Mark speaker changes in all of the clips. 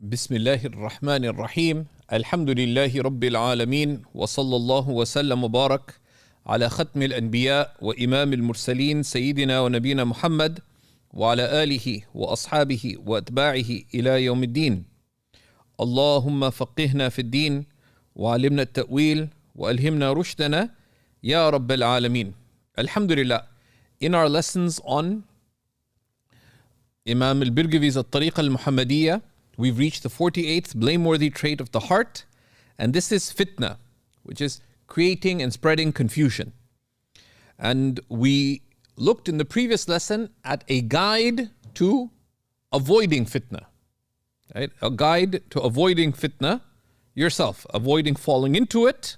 Speaker 1: بسم الله الرحمن الرحيم الحمد لله رب العالمين وصلى الله وسلم وبارك على ختم الأنبياء وإمام المرسلين سيدنا ونبينا محمد وعلى آله وأصحابه وأتباعه إلى يوم الدين. اللهم فقهنا في الدين وعلمنا التأويل وألهمنا رشدنا يا رب العالمين. Alhamdulillah, in our lessons on Imam al-Birgivi's At-Tariqa al-Muhammadiyya, we've reached the 48th blameworthy trait of the heart, and this is fitna, which is creating and spreading confusion. And we looked in the previous lesson at a guide to avoiding fitna, right? A guide to avoiding fitna yourself, avoiding falling into it,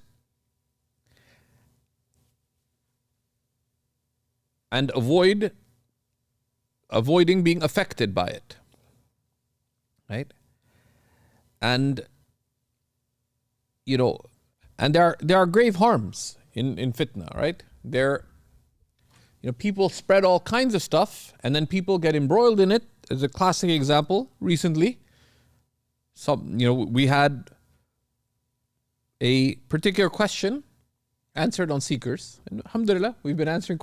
Speaker 1: and avoiding being affected by it. Right? And and there are grave harms in fitna, right? People spread all kinds of stuff and then people get embroiled in it. As a classic example, recently, we had a particular question answered on Seekers. And alhamdulillah, we've been answering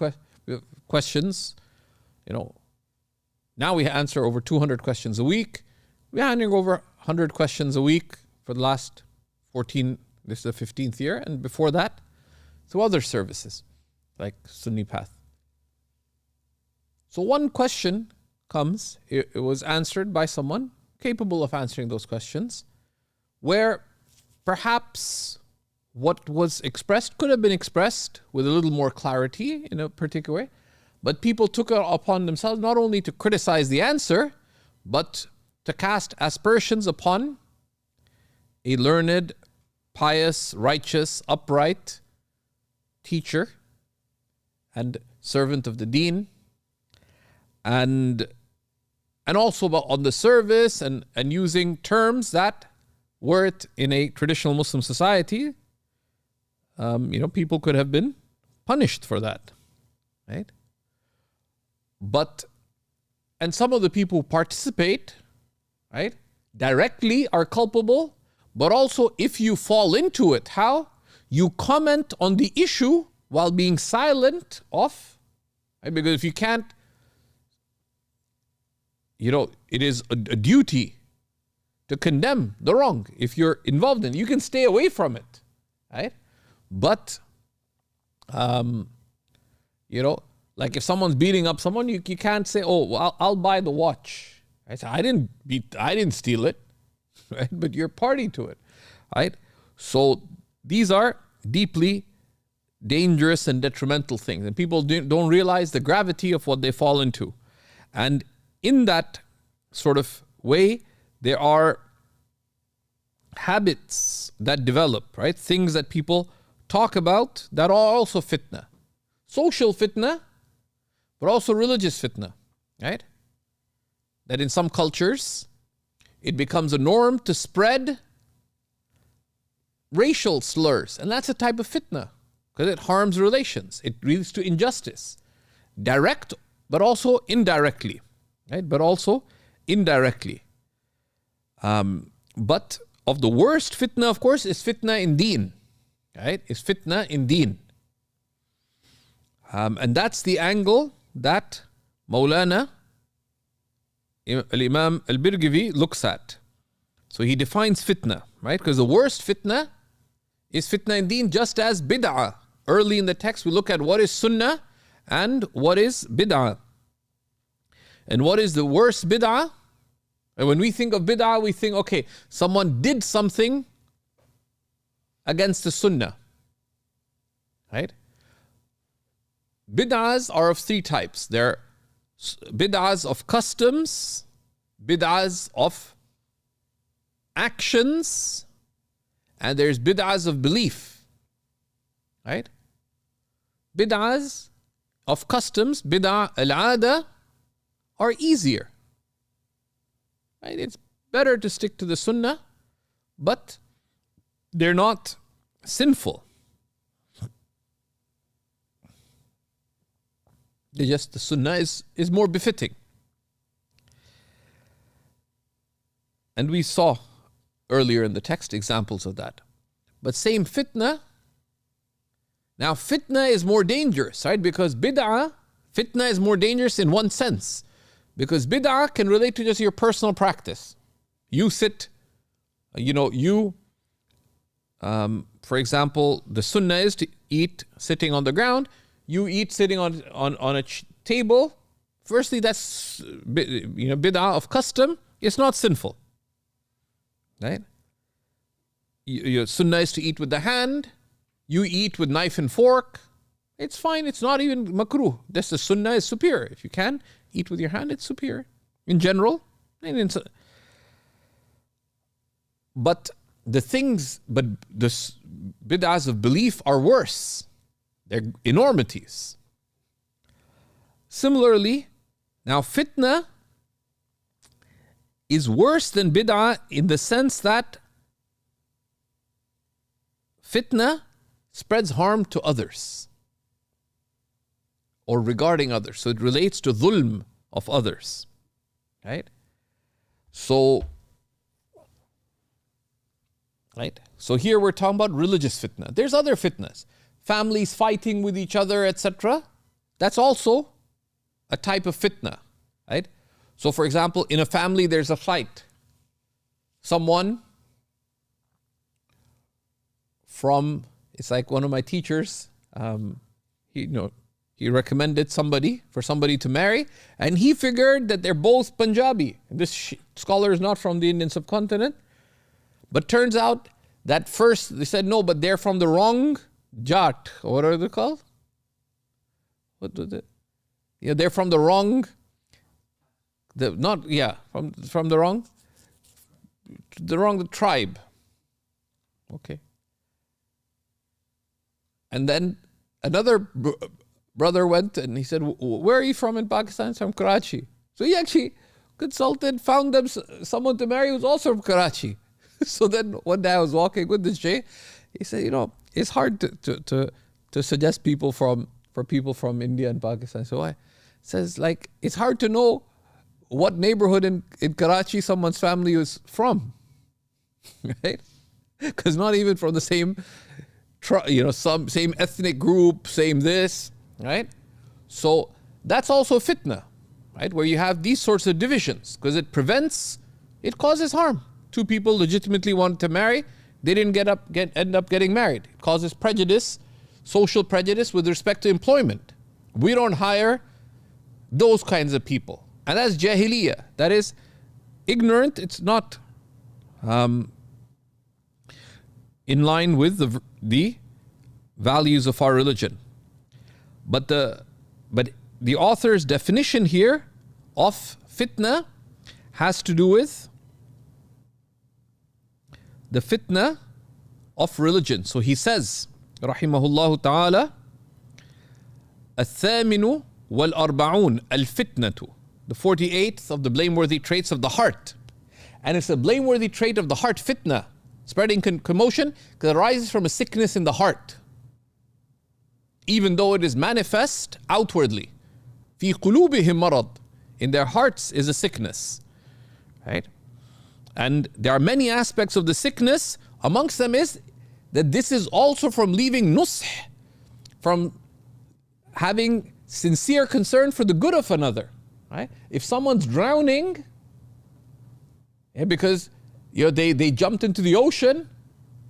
Speaker 1: questions. Now we answer over 200 questions a week. We're handing over 100 questions a week for the last 14, this is the 15th year, and before that, through other services like Sunni Path. So one question comes, it was answered by someone capable of answering those questions, where perhaps what was expressed could have been expressed with a little more clarity in a particular way, but people took it upon themselves not only to criticize the answer, but to cast aspersions upon a learned, pious, righteous, upright teacher and servant of the deen, and also on the service and using terms that, were it in a traditional Muslim society, people could have been punished for that, right? And some of the people who participate, right, directly are culpable, but also if you fall into it, how? You comment on the issue while being silent off, right? Because if you can't, it is a duty to condemn the wrong. If you're involved in it, you can stay away from it, right? But, like if someone's beating up someone, you can't say, "Oh, well, I'll buy the watch." Right? So I didn't steal it, right? But you're party to it, right? So these are deeply dangerous and detrimental things, and people don't realize the gravity of what they fall into. And in that sort of way, there are habits that develop, right? Things that people talk about that are also fitna, social fitna, but also religious fitna, right? That in some cultures, it becomes a norm to spread racial slurs. And that's a type of fitna, because it harms relations. It leads to injustice. Direct, but also indirectly, right? But also indirectly. But of the worst fitna, of course, is fitna in deen, right? Is fitna in deen. And that's the angle that Maulana Al-Imam Al-Birgivi looks at. So he defines fitna, right? Because the worst fitna is fitna in deen, just as bid'ah. Early in the text, we look at what is sunnah and what is bid'ah. And what is the worst bid'ah? And when we think of bid'ah, we think, okay, someone did something against the sunnah, right? Bid'ahs are of three types. They're bid'ahs of customs, bid'ahs of actions, and there's bid'ahs of belief, right? Bid'ahs of customs, bid'ah al-'ada, are easier, right? It's better to stick to the sunnah, but they're not sinful. The sunnah is more befitting. And we saw earlier in the text examples of that. But same fitna. Now fitna is more dangerous, right? Because fitna is more dangerous in one sense. Because bid'ah can relate to just your personal practice. You sit, for example, the sunnah is to eat sitting on the ground. You eat sitting on a table. Firstly, that's bid'ah of custom. It's not sinful, right? Your sunnah is to eat with the hand. You eat with knife and fork. It's fine. It's not even makruh. This the sunnah is superior. If you can eat with your hand, it's superior in general. But the bid'ahs of belief are worse. They're enormities. Similarly, now fitna is worse than bid'ah in the sense that fitna spreads harm to others or regarding others. So it relates to dhulm of others, right? So here we're talking about religious fitna. There's other fitnas. Families fighting with each other, etc. That's also a type of fitna, right? So for example, in a family there's a fight. Someone it's like one of my teachers, he recommended for somebody to marry, and he figured that they're both Punjabi. This scholar is not from the Indian subcontinent, but turns out that first they said no, but they're from the wrong Jat. What are they called? What was it? Yeah, they're from the wrong. From the wrong tribe. Okay. And then another brother went and he said, "Where are you from in Pakistan?" "It's from Karachi." So he actually consulted, found them someone to marry who was also from Karachi. So then one day I was walking with this Jay. He said, it's hard to suggest people for people from India and Pakistan. So why? Says it's hard to know what neighborhood in Karachi someone's family is from, right? Because not even from the same, same ethnic group, same this, right? So that's also fitna, right? Where you have these sorts of divisions, because it causes harm. Two people legitimately wanted to marry, they didn't end up getting married. It causes prejudice, social prejudice with respect to employment. We don't hire those kinds of people. And that's jahiliyyah. That is ignorant. It's not in line with the values of our religion. But the author's definition here of fitna has to do with the fitna of religion. So he says, rahimahullah ta'ala, الثامن والأربعون الفتنة, the 48th of the blameworthy traits of the heart. And it's a blameworthy trait of the heart, fitna, spreading commotion, because it arises from a sickness in the heart, even though it is manifest outwardly. في قلوبهم مرض, in their hearts is a sickness, right? And there are many aspects of the sickness. Amongst them is that this is also from leaving nush, from having sincere concern for the good of another, right? If someone's drowning, because they jumped into the ocean,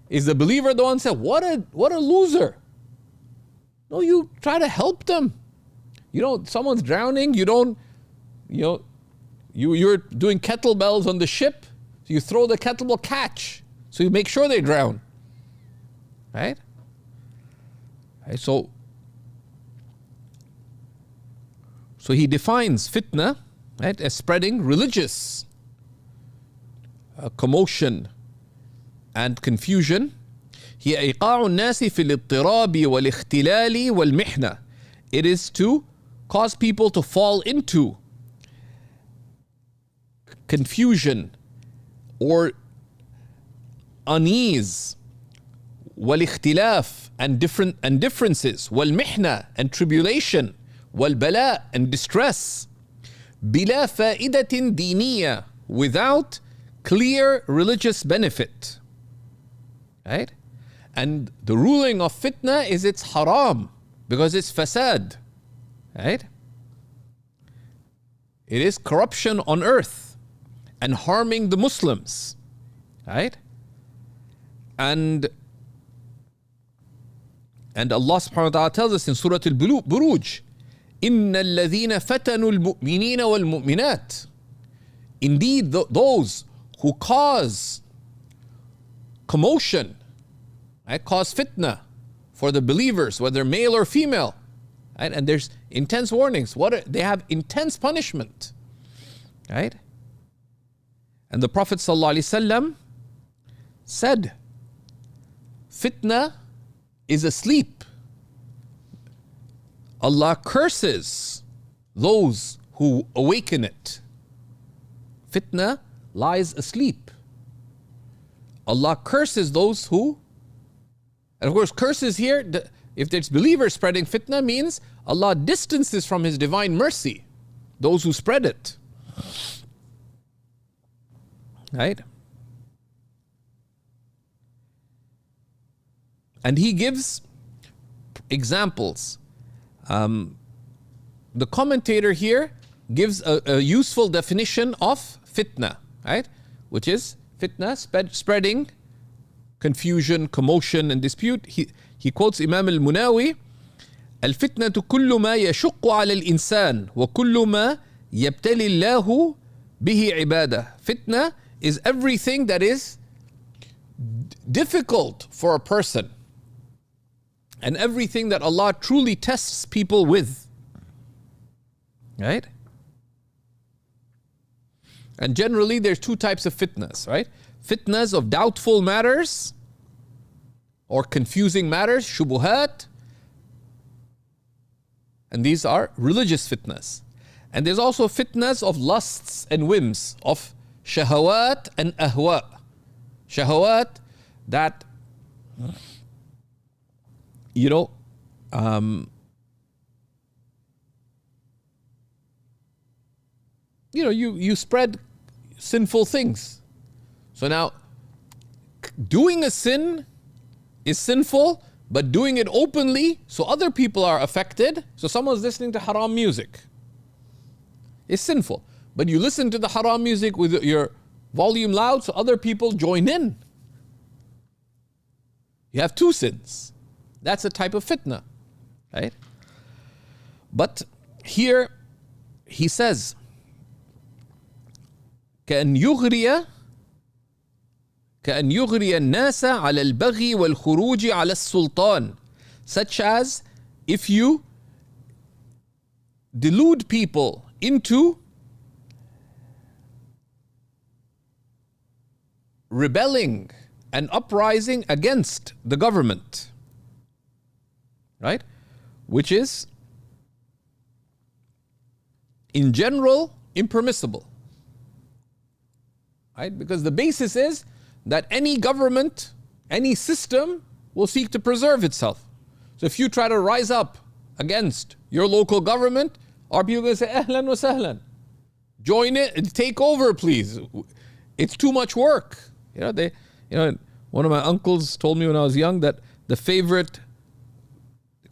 Speaker 1: is the believer the one said, what a loser? No, you try to help them. Someone's drowning, you're doing kettlebells on the ship, so you throw the kettlebell catch, so you make sure they drown, right? So he defines fitna, right, as spreading religious commotion and confusion. هي إيقاع الناس في الاضطراب والاختلال والمحنة. It is to cause people to fall into confusion or unease, والاختلاف and differences, والمحنة and tribulation, والبلاء and distress, بلا فائدة دينية, without clear religious benefit. Right? And the ruling of fitna is it's haram because it's fasad. Right? It is corruption on earth and harming the Muslims. Right? And Allah subhanahu wa ta'ala tells us in Surah Al-Buruj, إِنَّ الَّذِينَ فَتَنُوا الْمُؤْمِنِينَ وَالْمُؤْمِنَاتِ. Indeed, those who cause commotion, right, cause fitna for the believers, whether male or female, right? And there's intense warnings. They have intense punishment, right? And the Prophet ﷺ said, fitna is asleep. Allah curses those who awaken it. Fitna lies asleep. Allah curses those who, and of course curses here, if there's believers spreading fitna, means Allah distances from His divine mercy those who spread it. Right? And He gives examples. The commentator here gives a useful definition of fitna, right? Which is fitna, spreading confusion, commotion, and dispute. He quotes Imam al-Munawi, الفتنة كل ما يشق على الإنسان وكل ما يبتلي الله به عباده. Fitna is everything that is difficult for a person and everything that Allah truly tests people with. Right? And generally there's two types of fitnas, right? Fitnas of doubtful matters or confusing matters, shubuhat. And these are religious fitnas. And there's also fitnas of lusts and whims, of shahawat and ahwa. Shahawat that, you spread sinful things. So now, doing a sin is sinful, but doing it openly so other people are affected. So someone's listening to haram music. It's sinful. But you listen to the haram music with your volume loud so other people join in. You have two sins. That's a type of fitna. Right? But here he says, كأن يغري الناس على البغي والخروج على السلطان, such as if you delude people into rebelling and uprising against the government, right? Which is in general impermissible. Right? Because the basis is that any government, any system will seek to preserve itself. So if you try to rise up against your local government, are people going to say, ahlan wa sahlan? Join it and take over, please. It's too much work. One of my uncles told me when I was young that the favorite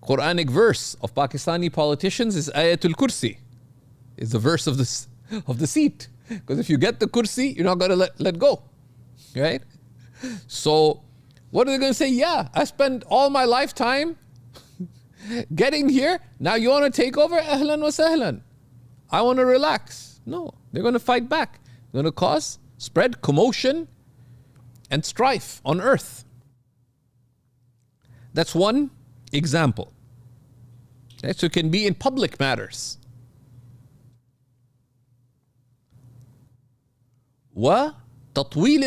Speaker 1: Quranic verse of Pakistani politicians is Ayatul Kursi. It's the verse of the seat. Because if you get the kursi, you're not going to let go. Right? So, what are they going to say? Yeah, I spent all my lifetime getting here. Now you want to take over? Ahlan wa sahlan. I want to relax. No, they're going to fight back. They're going to spread commotion and strife on earth. That's one example. Okay? So it can be in public matters. وتطويل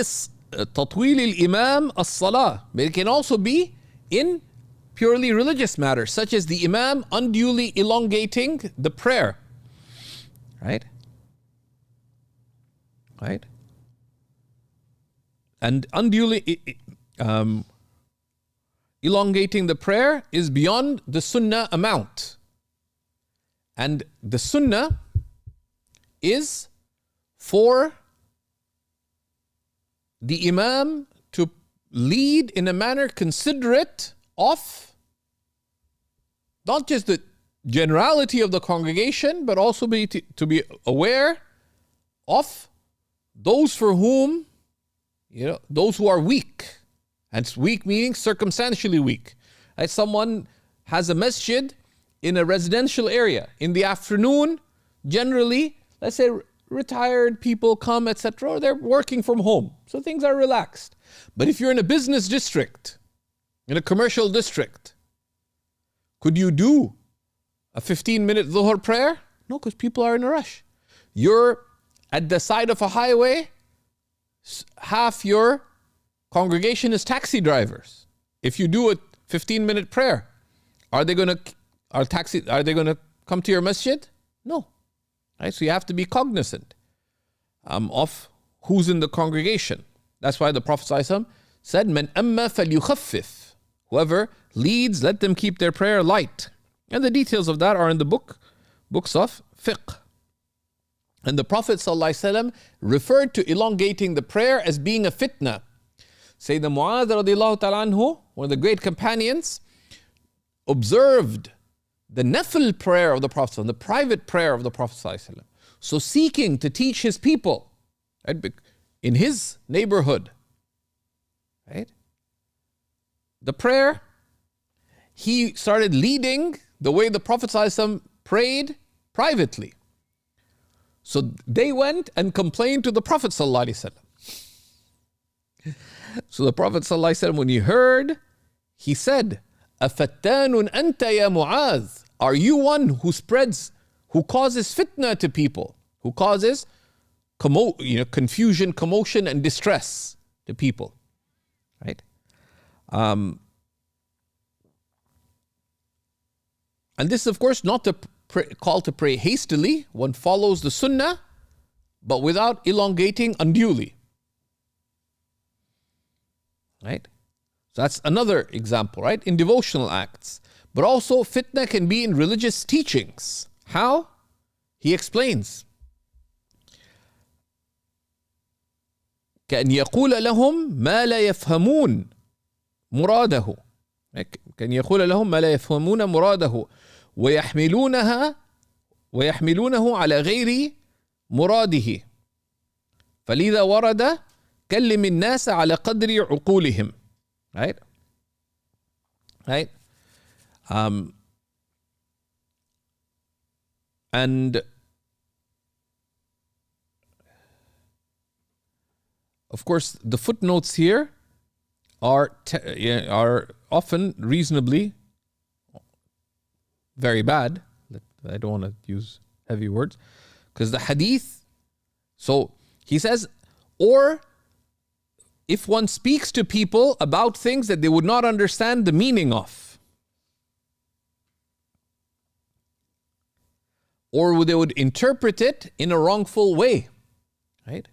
Speaker 1: الإمام الصلاة. But it can also be in purely religious matters, such as the Imam unduly elongating the prayer. Right? Right? And unduly elongating the prayer is beyond the sunnah amount. And the sunnah is for the imam to lead in a manner considerate of not just the generality of the congregation, but also to be aware of those for whom, those who are weak. And weak meaning circumstantially weak. Right? Someone has a masjid in a residential area. In the afternoon, generally, let's say retired people come, etc., or they're working from home. So things are relaxed. But if you're in a business district, in a commercial district, could you do a 15-minute dhuhr prayer? No, because people are in a rush. You're at the side of a highway, half your congregation is taxi drivers. If you do a 15-minute prayer, are they going to come to your masjid? No. Right? So you have to be cognizant of who's in the congregation. That's why the Prophet ﷺ said, "Man amma falyukhaffif." Whoever leads, let them keep their prayer light. And the details of that are in the books of fiqh. And the Prophet ﷺ referred to elongating the prayer as being a fitna. Sayyidina Mu'adh radiallahu ta'ala anhu, one of the great companions, observed the nafil prayer of the Prophet ﷺ, the private prayer of the Prophet ﷺ. So seeking to teach his people, right, in his neighborhood, right, the prayer, he started leading the way the Prophet ﷺ prayed privately. So they went and complained to the Prophet ﷺ. So the Prophet ﷺ, when he heard, he said, "Afattanun anta ya Mu'adh." Are you one who causes fitna to people, who causes confusion, commotion, and distress to people, right? And this is, of course, not the call to pray hastily. One follows the sunnah, but without elongating unduly. Right? So that's another example, right? In devotional acts. But also fitna can be in religious teachings. How? He explains. كأن يقول لهم ما لا يفهمون مراده. كأن يقول لهم ما لا يفهمون مراده ويحملونه على غير مراده. فلذا ورد كلم الناس على قدر عقولهم. Right? Right? And of course, the footnotes here are often reasonably very bad. I don't want to use heavy words. Because the hadith, so he says, or if one speaks to people about things that they would not understand the meaning of, or they would interpret it in a wrongful way, right?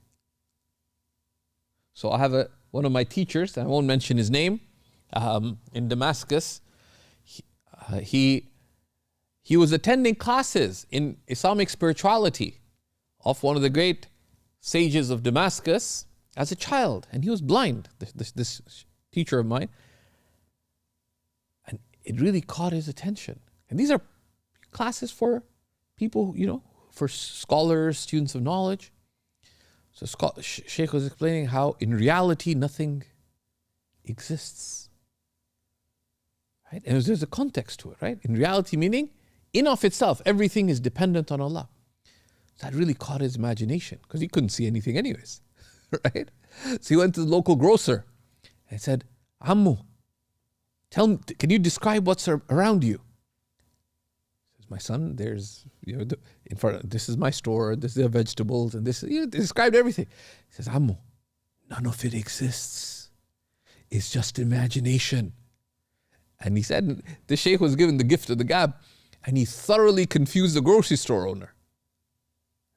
Speaker 1: So I have one of my teachers, I won't mention his name, in Damascus. He was attending classes in Islamic spirituality of one of the great sages of Damascus as a child, and he was blind, this teacher of mine, and it really caught his attention. And these are classes for people, for scholars, students of knowledge. So Sheikh was explaining how in reality nothing exists, right? And there's a context to it, right? In reality meaning, in of itself, everything is dependent on Allah. So that really caught his imagination because he couldn't see anything anyways, right? So he went to the local grocer and said, "Ammu, can you describe what's around you?" He says, "My son, there's, in front. This is my store. This is the vegetables, and this." He described everything. He says, "Ammu, none of it exists. It's just imagination." And he said, the Shaykh was given the gift of the gab, and he thoroughly confused the grocery store owner.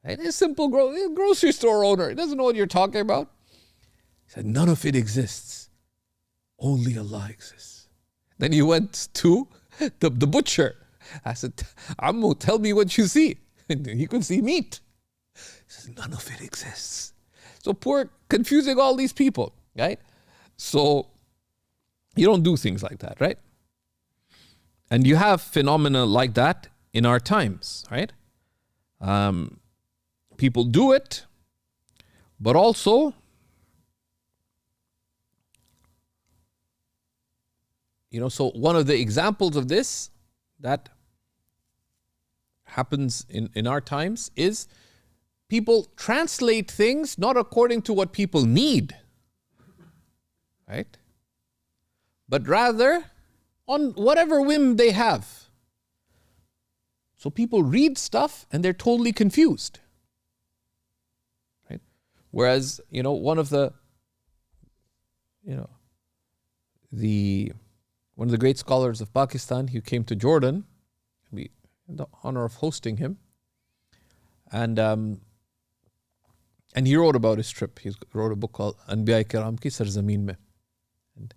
Speaker 1: Right? A simple grocery store owner. He doesn't know what you're talking about. He said, "None of it exists. Only Allah exists." Then he went to the butcher. I said, "Ammu, tell me what you see." And he could see meat. He says, "None of it exists. So poor, confusing all these people, right? So you don't do things like that, right? And you have phenomena like that in our times, right? People do it, but also, so one of the examples of this that happens in our times is people translate things not according to what people need, right? But rather on whatever whim they have. So people read stuff and they're totally confused, right? Whereas, one of the great scholars of Pakistan, he came to Jordan, we had the honor of hosting him, and he wrote about his trip. He wrote a book called Anbiya Kiram Ki Sarzameen Mein. And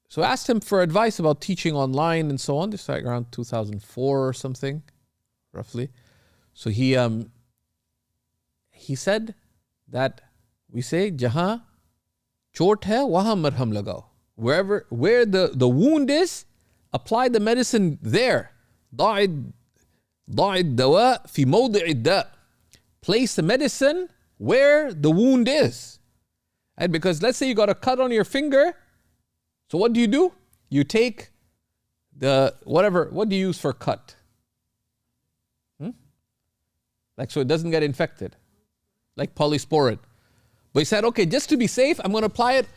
Speaker 1: so I asked him for advice about teaching online and so on. This is like around 2004 or something, roughly. So he said that we say, Jahan chot hai, wahan marham lagao. Where the wound is, apply the medicine there. ضع الدواء في موضع الداء. Place the medicine where the wound is. And because let's say you got a cut on your finger, so what do? You take what do you use for cut? Like so it doesn't get infected. Like polysporin. But he said, okay, just to be safe, I'm going to apply it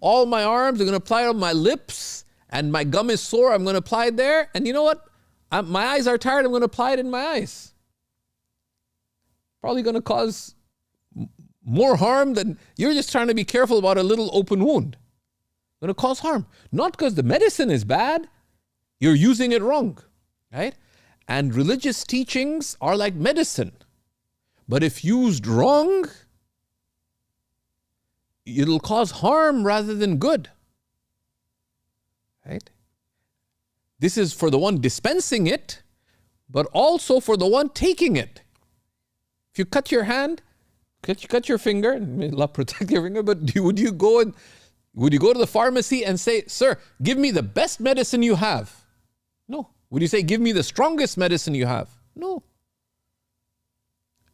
Speaker 1: all my arms, I'm going to apply it on my lips, and my gum is sore, I'm going to apply it there. And you know what? My eyes are tired, I'm going to apply it in my eyes. Probably going to cause more harm than you're just trying to be careful about a little open wound. Going to cause harm. Not because the medicine is bad, you're using it wrong, right? And religious teachings are like medicine. But if used wrong, it'll cause harm rather than good, right? This is for the one dispensing it, but also for the one taking it. If you cut your hand, cut your finger, may Allah protect your finger, but would you go to the pharmacy and say, sir, give me the best medicine you have? No. Would you say, give me the strongest medicine you have? No.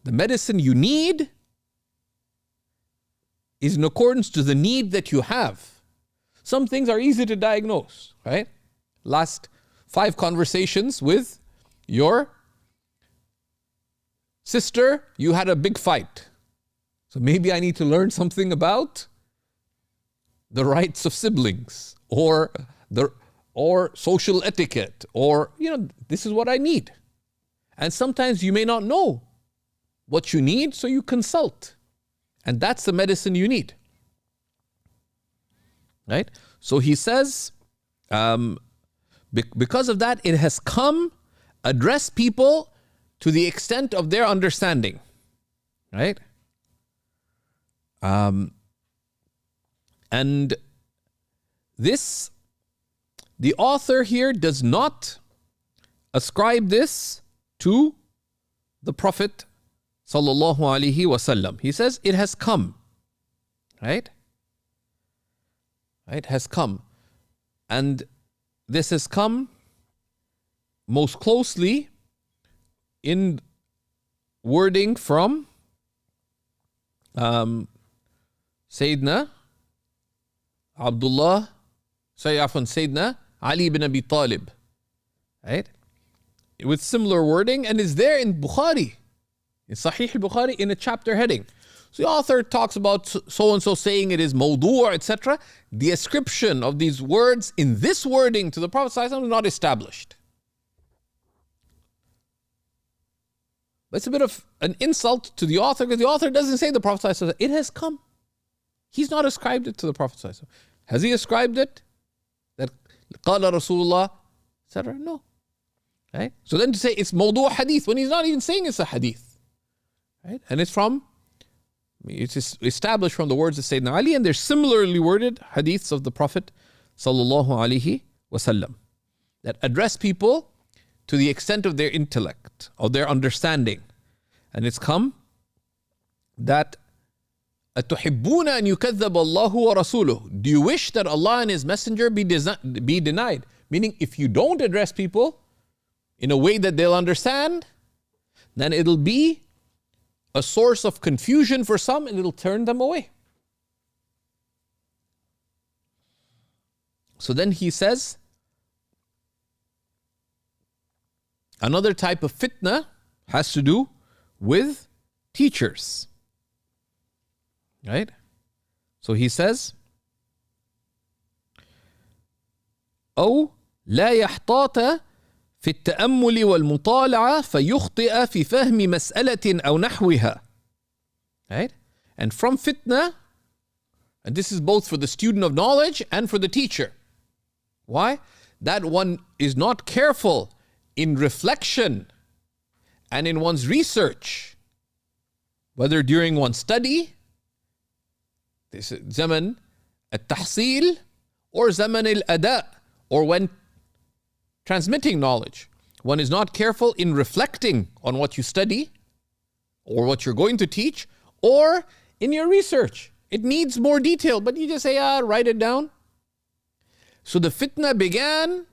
Speaker 1: The medicine you need is in accordance to the need that you have. Some things are easy to diagnose, right? Last 5 conversations with your sister, you had a big fight. So maybe I need to learn something about the rights of siblings or social etiquette, or this is what I need. And sometimes you may not know what you need, so you consult. And that's the medicine you need. Right? So he says, because of that, it has come, address people to the extent of their understanding. Right? And this, the author here does not ascribe this to the Prophet sallallahu alaihi wasallam. He says it has come, right? It has come, and this has come most closely in wording from Sayyidina Sayyidina Ali ibn Abi Talib, right? With similar wording, and is there in Bukhari. In Sahih al-Bukhari, in a chapter heading. So the author talks about so-and-so saying it is mawdu' etc. The ascription of these words in this wording to the Prophet ﷺ is not established. But it's a bit of an insult to the author, because the author doesn't say the Prophet ﷺ. It has come. He's not ascribed it to the Prophet ﷺ. Has he ascribed it? That qala Rasulullah, etc.? No. Right? So then to say it's mawdu' hadith, when he's not even saying it's a hadith. Right? And it's established from the words of Sayyidina Ali, and they're similarly worded hadiths of the Prophet sallallahu alaihi wasallam that address people to the extent of their intellect, of their understanding. And it's come that أَتُحِبُّونَ أَن يُكَذَّبَ اللَّهُ وَرَسُولُهُ. Do you wish that Allah and His Messenger be denied? Meaning, if you don't address people in a way that they'll understand, then it'll be a source of confusion for some and it'll turn them away. So then he says, another type of fitna has to do with teachers. Right? So he says, أو لا يحتاط في التأمل والمطالعة فيخطئ في فهم مسألة أو نحوها. Right? And from fitna, and this is both for the student of knowledge and for the teacher. Why? That one is not careful in reflection and in one's research, whether during one's study, this is zaman al-tahsil, or zaman al-ada, or when transmitting knowledge. One is not careful in reflecting on what you study or what you're going to teach, or in your research. It needs more detail, but you just say, write it down. So the fitna began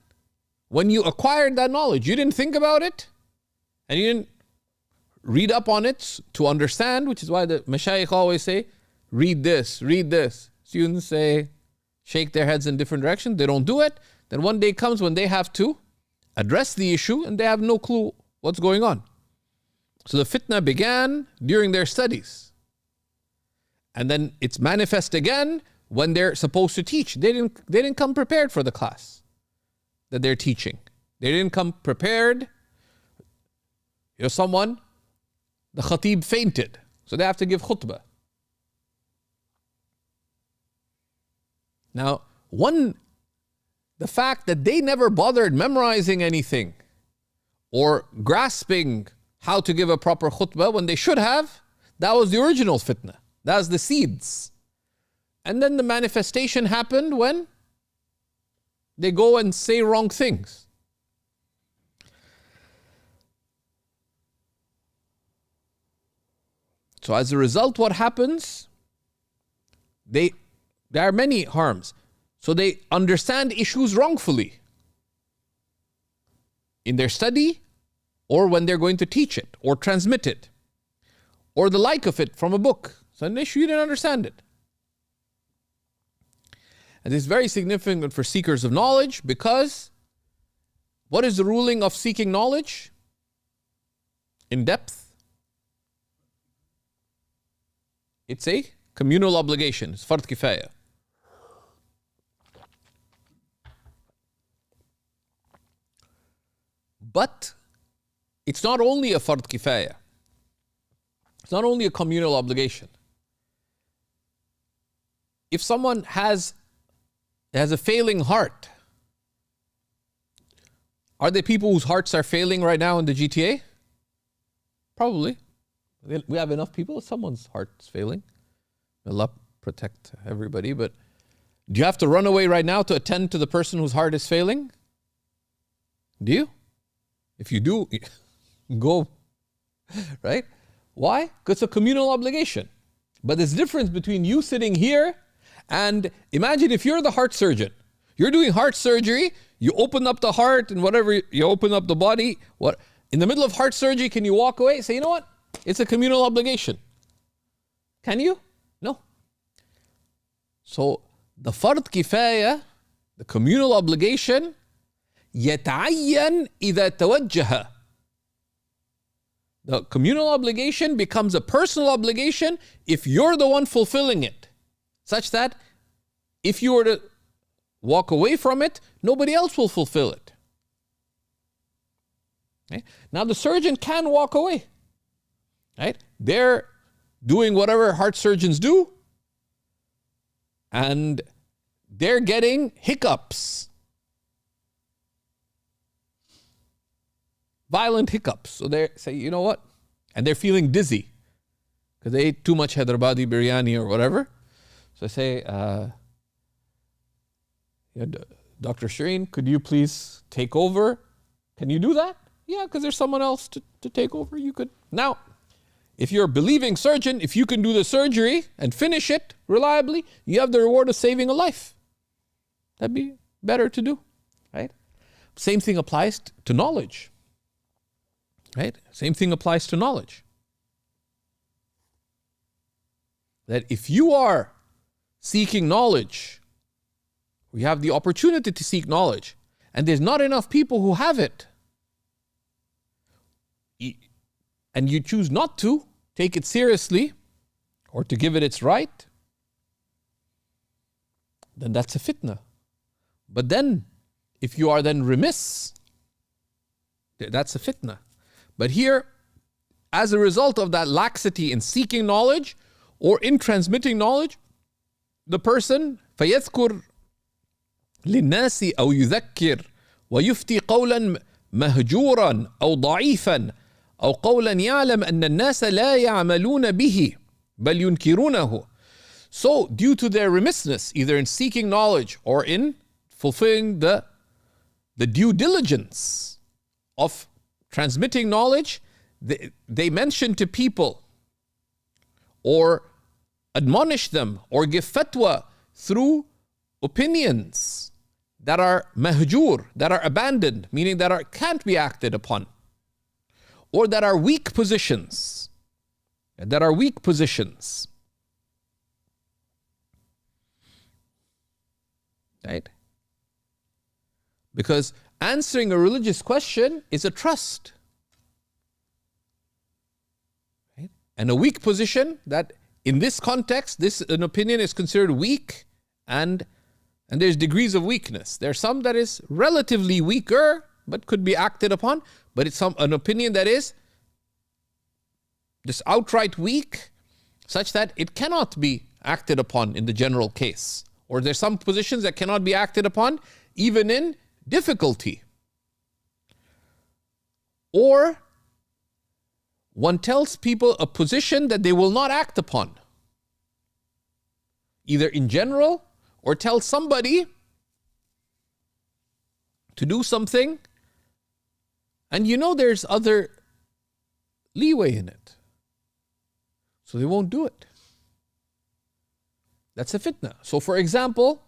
Speaker 1: when you acquired that knowledge. You didn't think about it, and you didn't read up on it to understand, which is why the mashayikh always say, read this, read this. Students say, shake their heads in different directions. They don't do it. Then one day comes when they have to address the issue and they have no clue what's going on. So the fitna began during their studies. And then it's manifest again when they're supposed to teach. They didn't come prepared for the class that they're teaching. They didn't come prepared. The khatib fainted, so they have to give khutbah. Now, the fact that they never bothered memorizing anything or grasping how to give a proper khutbah when they should have, that was the original fitna. That was the seeds. And then the manifestation happened when they go and say wrong things. So as a result, what happens? There are many harms. So they understand issues wrongfully in their study, or when they're going to teach it or transmit it, or the like of it from a book. So an issue, you didn't understand it. And this is very significant for seekers of knowledge, because what is the ruling of seeking knowledge in depth? It's a communal obligation. It's fard kifaya. But it's not only a fard kifaya. It's not only a communal obligation. If someone has a failing heart, are there people whose hearts are failing right now in the GTA? Probably. We have enough people, someone's heart's failing. Allah protect everybody, but do you have to run away right now to attend to the person whose heart is failing? Do you? If you do, go. Right? Why? Because it's a communal obligation. But there's a difference between you sitting here and imagine if you're the heart surgeon. You're doing heart surgery, you open up the heart and whatever, you open up the body. What in the middle of heart surgery, can you walk away? Say, you know what? It's a communal obligation. Can you? No. So the fard kifaya, the communal obligation, يتعين إذا توجه. The communal obligation becomes a personal obligation if you're the one fulfilling it, such that if you were to walk away from it, nobody else will fulfill it. Okay? Now the surgeon can walk away. Right? They're doing whatever heart surgeons do, and they're getting hiccups. Violent hiccups. So they say, you know what? And they're feeling dizzy because they ate too much Hyderabadi biryani or whatever. So I say, Dr. Shireen, could you please take over? Can you do that? Yeah, because there's someone else to take over. You could. Now, If you're a believing surgeon, if you can do the surgery and finish it reliably, you have the reward of saving a life. That'd be better to do, right? Same thing applies to knowledge, right? Same thing applies to knowledge. That if you are seeking knowledge, you have the opportunity to seek knowledge, and there's not enough people who have it, and you choose not to take it seriously or to give it its right, then that's a fitna. But then, if you are then remiss, that's a fitna. But here, as a result of that laxity in seeking knowledge or in transmitting knowledge, the person فيذكر للناس أو يذكر ويفتي قولا مهجورا أو ضعيفا أو قولا يعلم أن الناس لا يعملون به بل ينكرونه. So, due to their remissness, either in seeking knowledge or in fulfilling the due diligence of transmitting knowledge, they mention to people or admonish them or give fatwa through opinions that are mahjur, that are abandoned, meaning that can't be acted upon, or that are weak positions, right? Because answering a religious question is a trust, right? And a weak position that in this context, an opinion is considered weak, and there's degrees of weakness. There's some that is relatively weaker, but could be acted upon, but it's an opinion that is just outright weak, such that it cannot be acted upon in the general case. Or there's some positions that cannot be acted upon, even in difficulty. Or one tells people a position that they will not act upon, either in general or tell somebody to do something, and there's other leeway in it, so they won't do it. That's a fitna. So for example,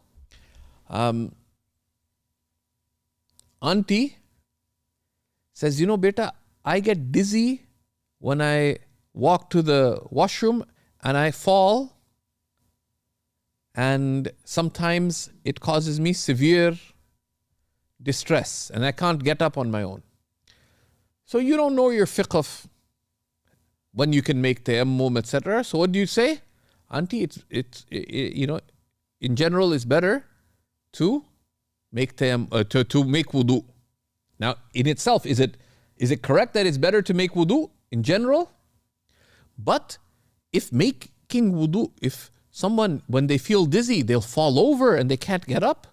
Speaker 1: auntie says, beta, I get dizzy when I walk to the washroom and I fall, and sometimes it causes me severe distress and I can't get up on my own. So you don't know your fiqh of when you can make tayammum, etc. So what do you say? Auntie, it's in general it's better to make to make wudu. Now, in itself, is it correct that it's better to make wudu in general? But if making wudu, if someone, when they feel dizzy, they'll fall over and they can't get up,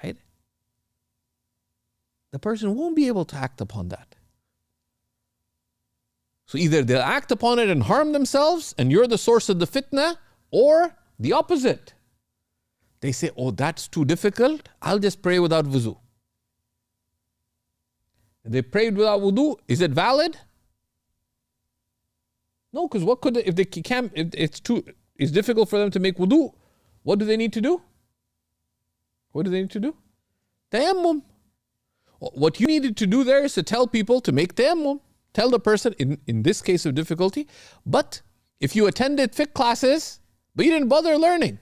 Speaker 1: right? The person won't be able to act upon that. So either they'll act upon it and harm themselves, and you're the source of the fitna, or the opposite. They say, oh, that's too difficult, I'll just pray without wudu. They prayed without wudu, is it valid? No, because what could if they can't, if it's difficult for them to make wudu, what do they need to do? Tayammum. What you needed to do there is to tell people to make tayammum. Tell the person in this case of difficulty. But if you attended fiqh classes, but you didn't bother learning,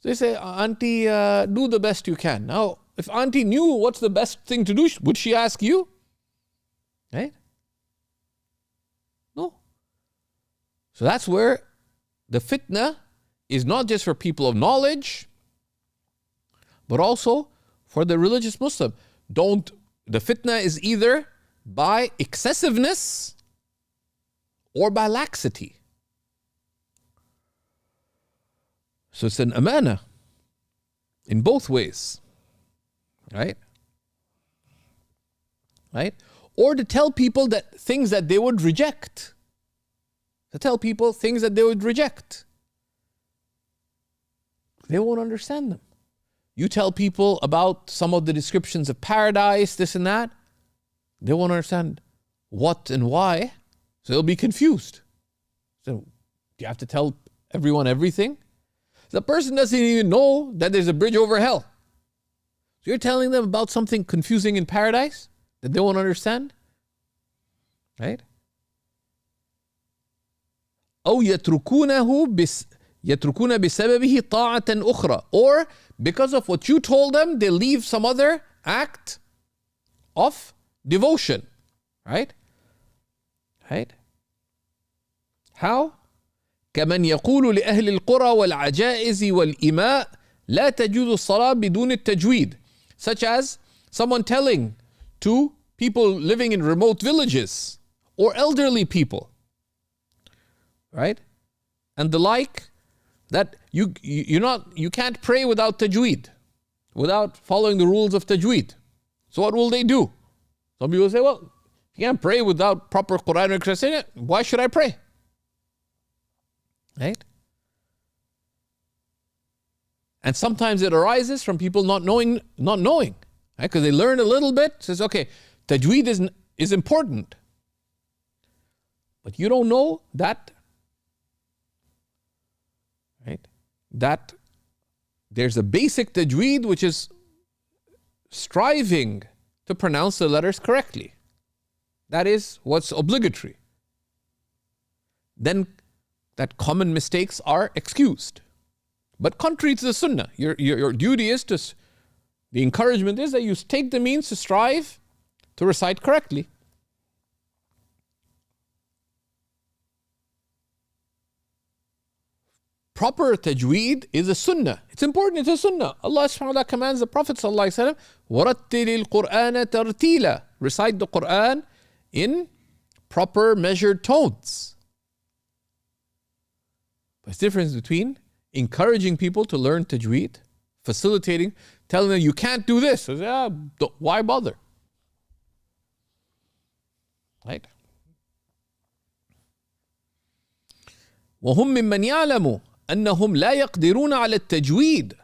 Speaker 1: so they say, auntie, do the best you can. Now, if auntie knew what's the best thing to do, would she ask you? Right? No. So that's where the fitna is not just for people of knowledge, but also for the religious Muslim. The fitna is either by excessiveness or by laxity. So it's an amana in both ways, right? Or to tell people that things that they would reject. They won't understand them. You tell people about some of the descriptions of paradise, this and that, they won't understand. what and why, so they'll be confused. So do you have to tell everyone everything? The person doesn't even know that there's a bridge over hell. So you're telling them about something confusing in paradise that they won't understand? Right? أو يتركون بسببه طاعة أخرى. Or because of what you told them, they leave some other act of devotion. Right? Right? How? كمن يقول لأهل القرى والعجائز والإماء لا تجوز الصلاة بدون التجويد. Such as someone telling to people living in remote villages or elderly people, right? And the like, that you can't pray without tajweed, without following the rules of tajweed. So what will they do? Some people say, well, if you can't pray without proper Quranic translation, why should I pray? Right? And sometimes it arises from people not knowing, right? Because they learn a little bit, says, okay, tajweed is important. But you don't know that, right? That there's a basic tajweed which is striving to pronounce the letters correctly. That is what's obligatory. Then that common mistakes are excused. But contrary to the sunnah, your duty is the encouragement is that you take the means to strive to recite correctly. Proper tajweed is a sunnah. It's important, it's a sunnah. Allah subhanahu wa ta'ala commands the Prophet sallallahu alayhi wa sallam, وَرَتِّلِ الْقُرْآنَ تَرْتِيلًا. Recite the Qur'an in proper measured tones. There's a difference between encouraging people to learn tajweed, facilitating, telling them you can't do this. So, why bother? Right? وهم ممن يعلم أنهم لا يقدرون على التجويد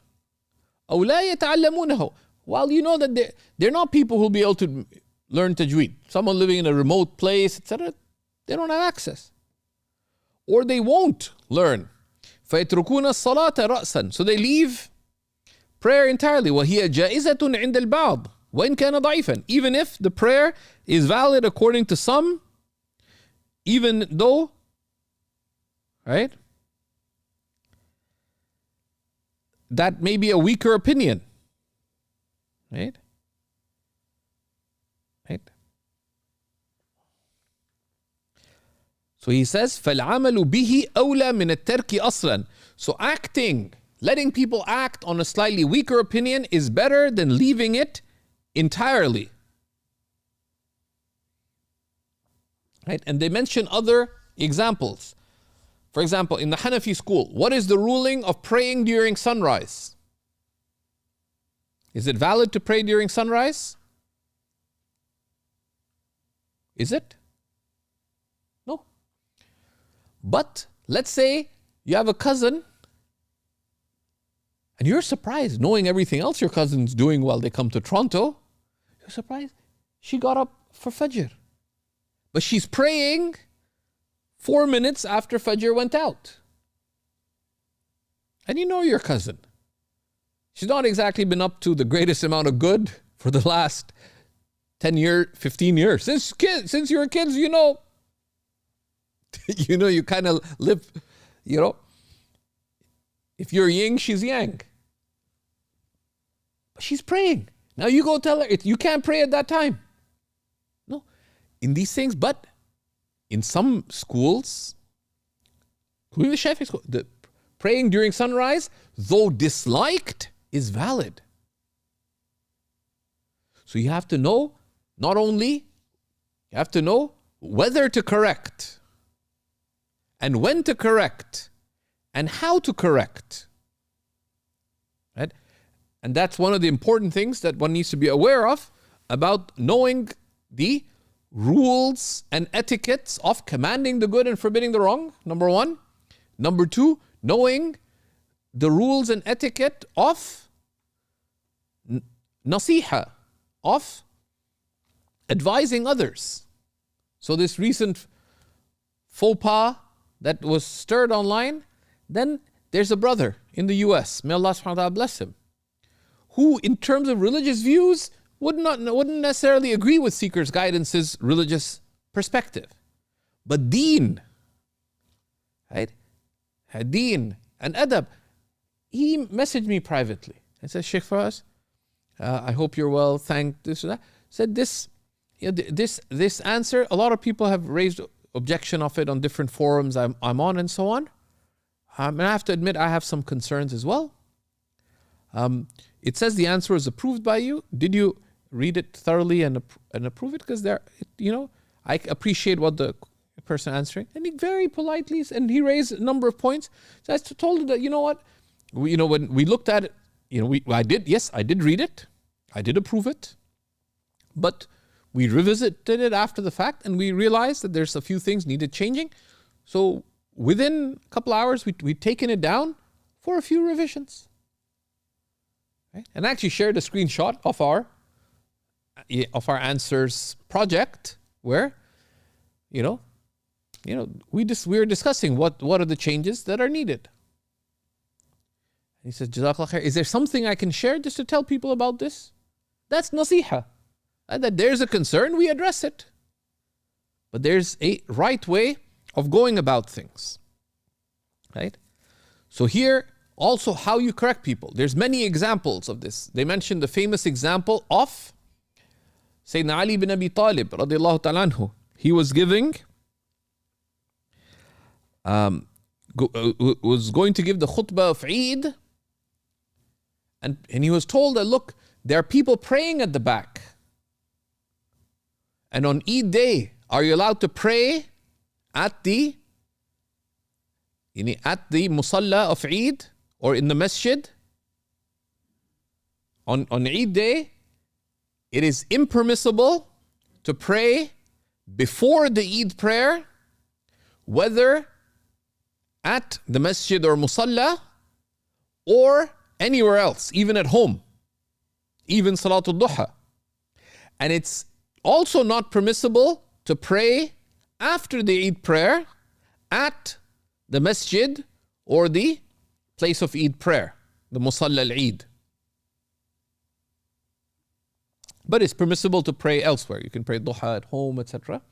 Speaker 1: أو لا يتعلمونه. While you know that they're not people who will be able to learn tajweed. Someone living in a remote place, etc., they don't have access. Or they won't learn. فيتركون الصلاة رأسا. So they leave prayer entirely. وهي جائزة عند البعض وإن كان ضعيفا. Even if the prayer is valid according to some, even though, right, that may be a weaker opinion. Right? Right? So he says, فَالْعَمَلُ بِهِ أَوْلَى مِنَ التَّرْكِ أَصْلًا. So acting, letting people act on a slightly weaker opinion is better than leaving it entirely. Right? And they mention other examples. For example, in the Hanafi school, what is the ruling of praying during sunrise? Is it valid to pray during sunrise? Is it? No. But let's say you have a cousin and you're surprised, knowing everything else your cousin's doing while they come to Toronto, you're surprised she got up for Fajr. But she's praying 4 minutes after Fajr went out. And you know your cousin. She's not exactly been up to the greatest amount of good for the last 10 years, 15 years. Since you were kids, you know, you kind of live, if you're yin, she's yang. But she's praying. Now you go tell her, you can't pray at that time. No, in these things, but in some schools, including the Shafi'i school, the praying during sunrise, though disliked, is valid. So you have to know, not only, you have to know whether to correct, and when to correct, and how to correct. Right? And that's one of the important things that one needs to be aware of about knowing the rules and etiquettes of commanding the good and forbidding the wrong, number one. Number two, knowing the rules and etiquette of nasiha, of advising others. So this recent faux pas that was stirred online, then there's a brother in the US, may Allah subhanahu wa ta'ala bless him, who in terms of religious views wouldn't necessarily agree with Seeker's Guidance's religious perspective. But deen, right? Deen and adab. He messaged me privately and said, Sheikh Faraz, I hope you're well, thank this or that. Said this answer, a lot of people have raised objection of it on different forums I'm on and so on. And I have to admit, I have some concerns as well. It says the answer is approved by you. Did you read it thoroughly and approve it? Because I appreciate what the person answering, and he very politely, and he raised a number of points. So I told him that, you know what, when we looked at it, I did read it, I did approve it, but we revisited it after the fact, and we realized that there's a few things needed changing. So within a couple hours, we'd taken it down for a few revisions. Right? And I actually shared a screenshot of our answers project where, we were discussing what are the changes that are needed. He says, Jazakallah khair, is there something I can share just to tell people about this? That's nasiha. That there's a concern, we address it. But there's a right way of going about things. Right? So here, also how you correct people. There's many examples of this. They mentioned the famous example of Sayyidina Ali bin Abi Talib radiallahu ta'ala anhu. He was was going to give the khutbah of Eid, and he was told that, look, there are people praying at the back. And on Eid day, are you allowed to pray at the musalla of Eid or in the masjid? On Eid day, it is impermissible to pray before the Eid prayer, whether at the masjid or musalla or anywhere else, even at home, even Salatul Duha. And it's also not permissible to pray after the Eid prayer at the masjid or the place of Eid prayer, the Musalla al-Eid. But it's permissible to pray elsewhere. You can pray Duha at home, etc.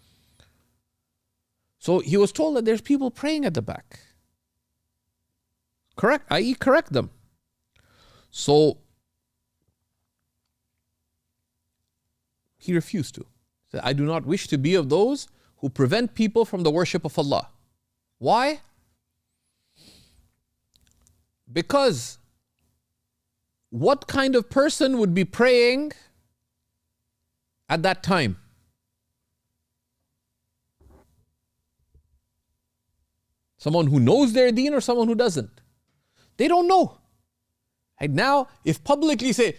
Speaker 1: So he was told that there's people praying at the back. Correct them. So he refused to. He said, I do not wish to be of those who prevent people from the worship of Allah. Why? Because what kind of person would be praying at that time? Someone who knows their deen or someone who doesn't? They don't know. And now, if publicly say,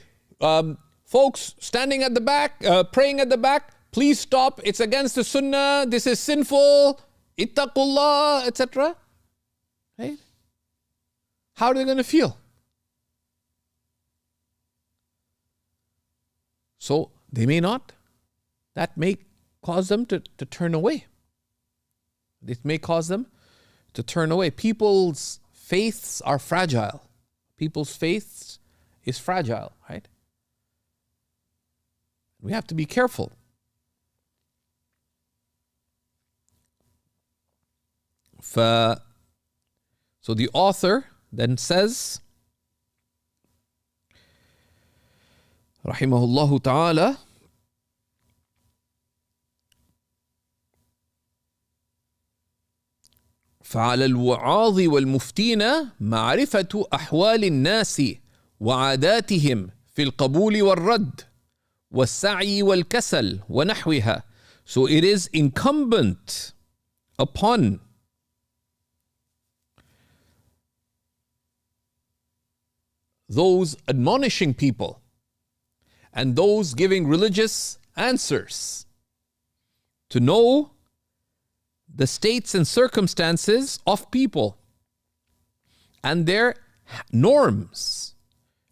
Speaker 1: folks standing at the back, praying at the back, please stop, it's against the sunnah, this is sinful, ittaqullah, etc. Right? How are they going to feel? So, they may not. That may cause them to turn away. It may cause them to turn away. People's faiths are fragile. People's faiths is fragile, right? We have to be careful. So the author then says, rahimahullah ta'ala, فعلى الوعاظ والمفتين معرفة أحوال الناس وعاداتهم في القبول والرد والسعي والكسل ونحوها. So it is incumbent upon those admonishing people and those giving religious answers to know the states and circumstances of people and their norms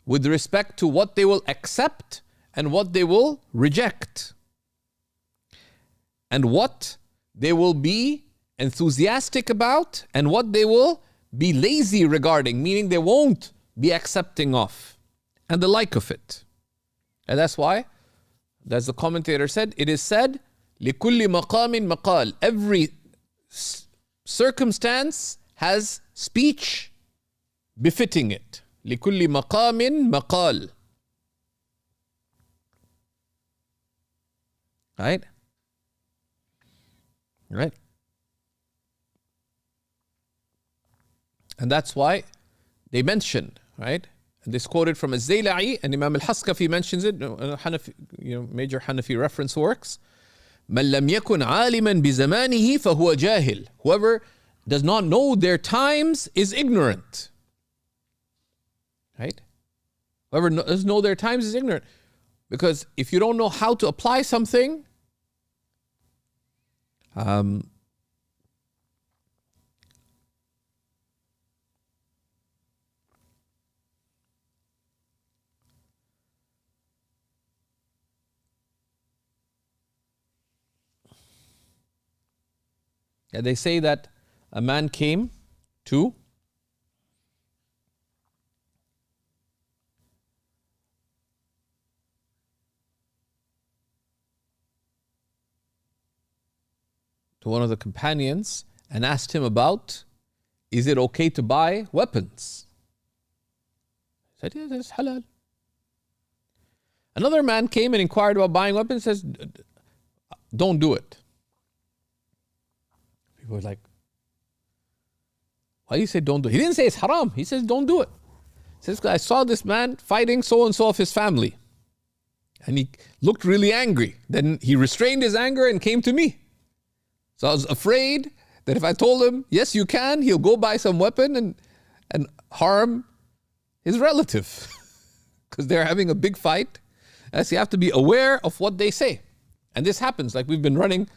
Speaker 1: with respect to what they will accept and what they will reject, and what they will be enthusiastic about and what they will be lazy regarding, meaning they won't be accepting of, and the like of it. And that's why, as the commentator said, it is said, لِكُلِّ مَقَامٍ مَقَال. Every circumstance has speech befitting it. لِكُلِّ مَقَامٍ مَقَال. Right? Right? And that's why they mentioned, right? And this quoted from Az-Zayla'i, and Imam al-Haskafi mentions it, Hanafi, major Hanafi reference works. مَنْ لَمْ يَكُنْ عَالِمًا بِزَمَانِهِ فَهُوَ جَاهِلٌ. Whoever does not know their times is ignorant. Right? Whoever doesn't know their times is ignorant. Because if you don't know how to apply something, yeah, they say that a man came to one of the companions and asked him about, is it okay to buy weapons? He said, yes, it's halal. Another man came and inquired about buying weapons, says, don't do it. People were like, why do you say don't do it? He didn't say it's haram. He says don't do it. He says, I saw this man fighting so-and-so of his family. And he looked really angry. Then he restrained his anger and came to me. So I was afraid that if I told him, yes, you can, he'll go buy some weapon and harm his relative. Because they're having a big fight. So you have to be aware of what they say. And this happens. Like we've been running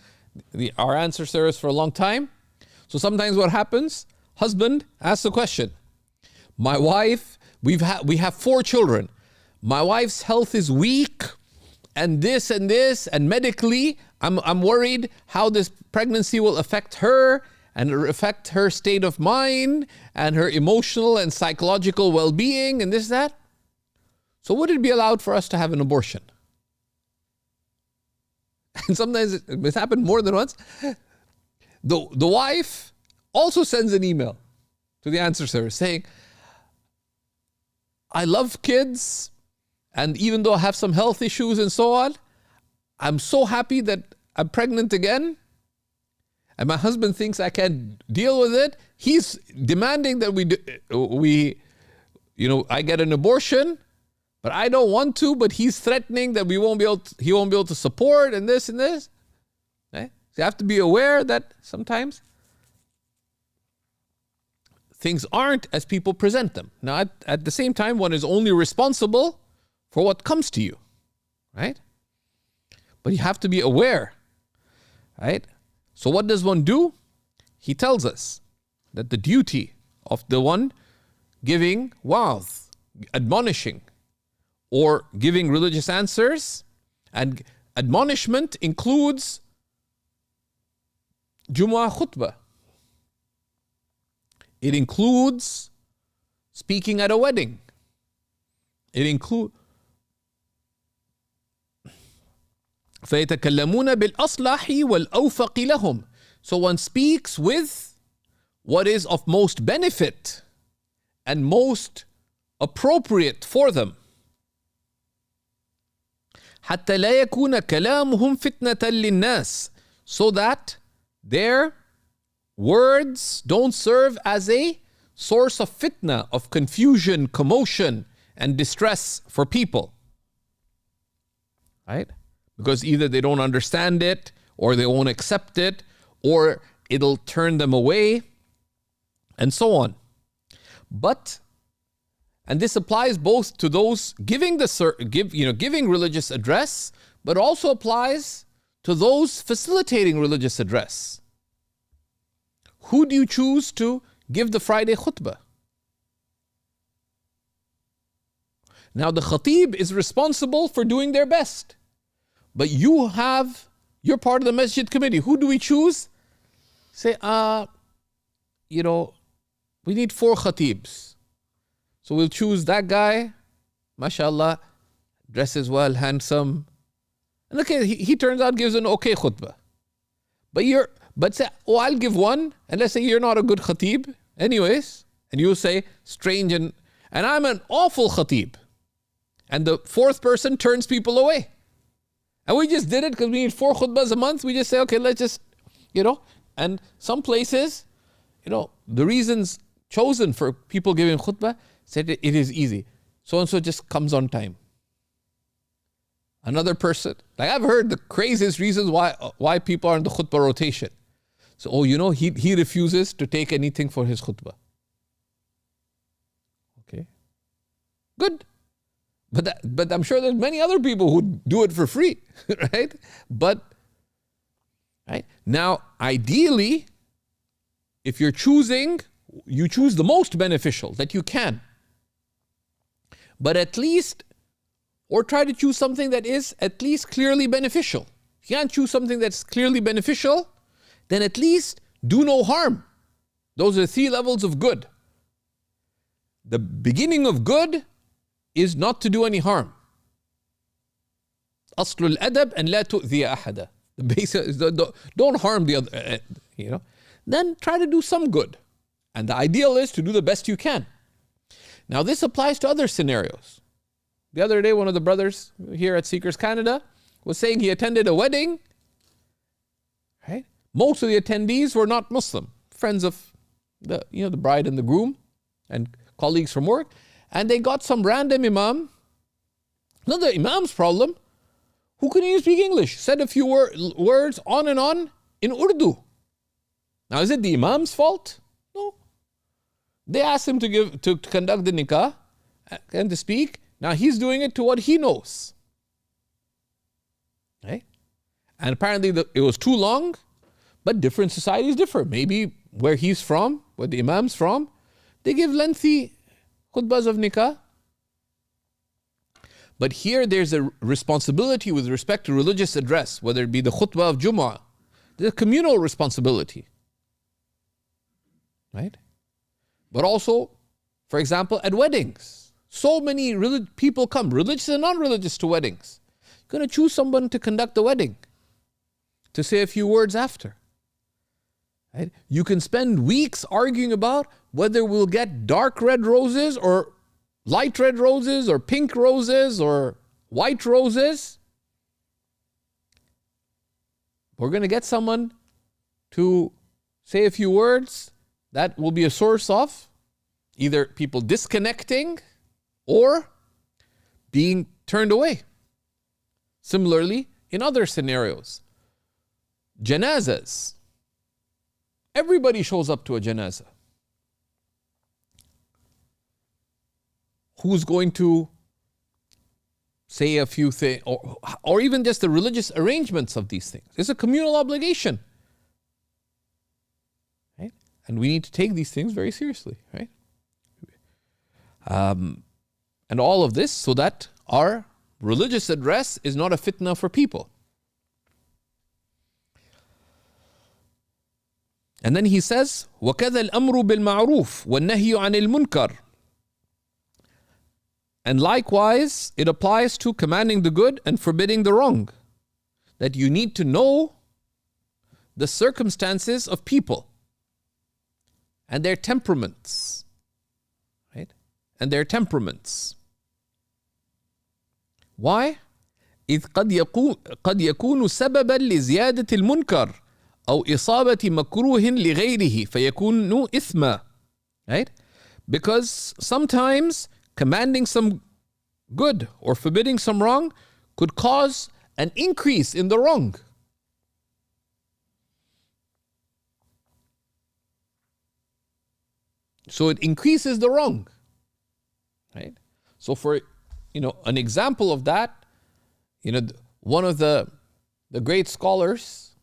Speaker 1: our answer service for a long time. So sometimes what happens, husband asks a question. My wife, we have 4 children. My wife's health is weak, and this, and medically, I'm worried how this pregnancy will affect her and affect her state of mind and her emotional and psychological well-being and this, that. So would it be allowed for us to have an abortion? And sometimes it's happened more than once. The wife also sends an email to the answer service saying, I love kids, and even though I have some health issues and so on, I'm so happy that I'm pregnant again, and my husband thinks I can't deal with it. He's demanding that I get an abortion, but I don't want to, but he's threatening that he won't be able to support and this and this. Okay? So you have to be aware that sometimes things aren't as people present them. Now, at the same time, one is only responsible for what comes to you, right? But you have to be aware, right? So what does one do? He tells us that the duty of the one giving wa'adh, admonishing, or giving religious answers, and admonishment includes Jumu'ah khutbah. It includes speaking at a wedding. It includes فَيَتَكَلَّمُونَ بِالْأَصْلَحِ وَالْأَوْفَقِ لَهُمْ. So one speaks with what is of most benefit and most appropriate for them. حَتَّى لَا يَكُونَ كَلَامُهُمْ فِتْنَةً لِلنَّاسِ. So that their words don't serve as a source of fitna, of confusion, commotion, and distress for people. Right? Because either they don't understand it, or they won't accept it, or it'll turn them away, and so on. And this applies both to those giving giving religious address, but also applies to those facilitating religious address. Who do you choose to give the Friday khutbah? Now the khatib is responsible for doing their best, but you have You're part of the masjid committee. Who do we choose? Say, we need 4 khatibs. So we'll choose that guy, mashallah, dresses well, handsome. And okay, he turns out gives an okay khutbah. But say, I'll give one, and let's say you're not a good khatib, anyways, and you say, strange, and I'm an awful khatib. And the 4th person turns people away. And we just did it because we need 4 khutbahs a month. We just say, okay, let's just, and some places, the reasons chosen for people giving khutbah said it is easy. So-and-so just comes on time. Another person, like I've heard the craziest reasons why people are in the khutbah rotation. So, he refuses to take anything for his khutbah. Okay. Good. But I'm sure there's many other people who do it for free, right? But, right? Now, ideally, if you're choosing, you choose the most beneficial that you can. But at least, or try to choose something that is at least clearly beneficial. If you can't choose something that's clearly beneficial, then at least do no harm. Those are 3 levels of good. The beginning of good is not to do any harm. أصل الأدب أن لا تؤذي أحدا. The basic is don't harm the other, Then try to do some good. And the ideal is to do the best you can. Now this applies to other scenarios. The other day, one of the brothers here at Seekers Canada was saying he attended a wedding, right? Most of the attendees were not Muslim, friends of the bride and the groom and colleagues from work. And they got some random imam, not the imam's problem, who couldn't even speak English, said a few words on and on in Urdu. Now, is it the imam's fault? No. They asked him to conduct the nikah and to speak. Now he's doing it to what he knows. Right? And apparently it was too long, but different societies differ. Maybe where he's from, where the imam's from, they give lengthy khutbahs of nikah. But here there's a responsibility with respect to religious address, whether it be the khutbah of Jumu'ah. There's a communal responsibility. Right? But also, for example, at weddings. So many people come, religious and non-religious, to weddings. You're going to choose someone to conduct the wedding, to say a few words after. Right? You can spend weeks arguing about whether we'll get dark red roses or light red roses or pink roses or white roses. We're going to get someone to say a few words that will be a source of either people disconnecting or being turned away. Similarly, in other scenarios, janazas. Everybody shows up to a janazah. Who's going to say a few things, or even just the religious arrangements of these things? It's a communal obligation. Right? And we need to take these things very seriously, right? And all of this so that our religious address is not a fitna for people. And then he says, وَكَذَا الْأَمْرُ بِالْمَعْرُوفِ وَالنَّهْيُ عَنِ الْمُنْكَرِ. And likewise, it applies to commanding the good and forbidding the wrong. That you need to know the circumstances of people and their temperaments. Right? And their temperaments. Why? إذ قد يكون سببا لزيادة المنكر أو إصابة مكروه لغيره فيكون إثما. Right? Because sometimes commanding some good or forbidding some wrong could cause an increase in the wrong. So it increases the wrong. Right? So for an example of that, one of the great scholars,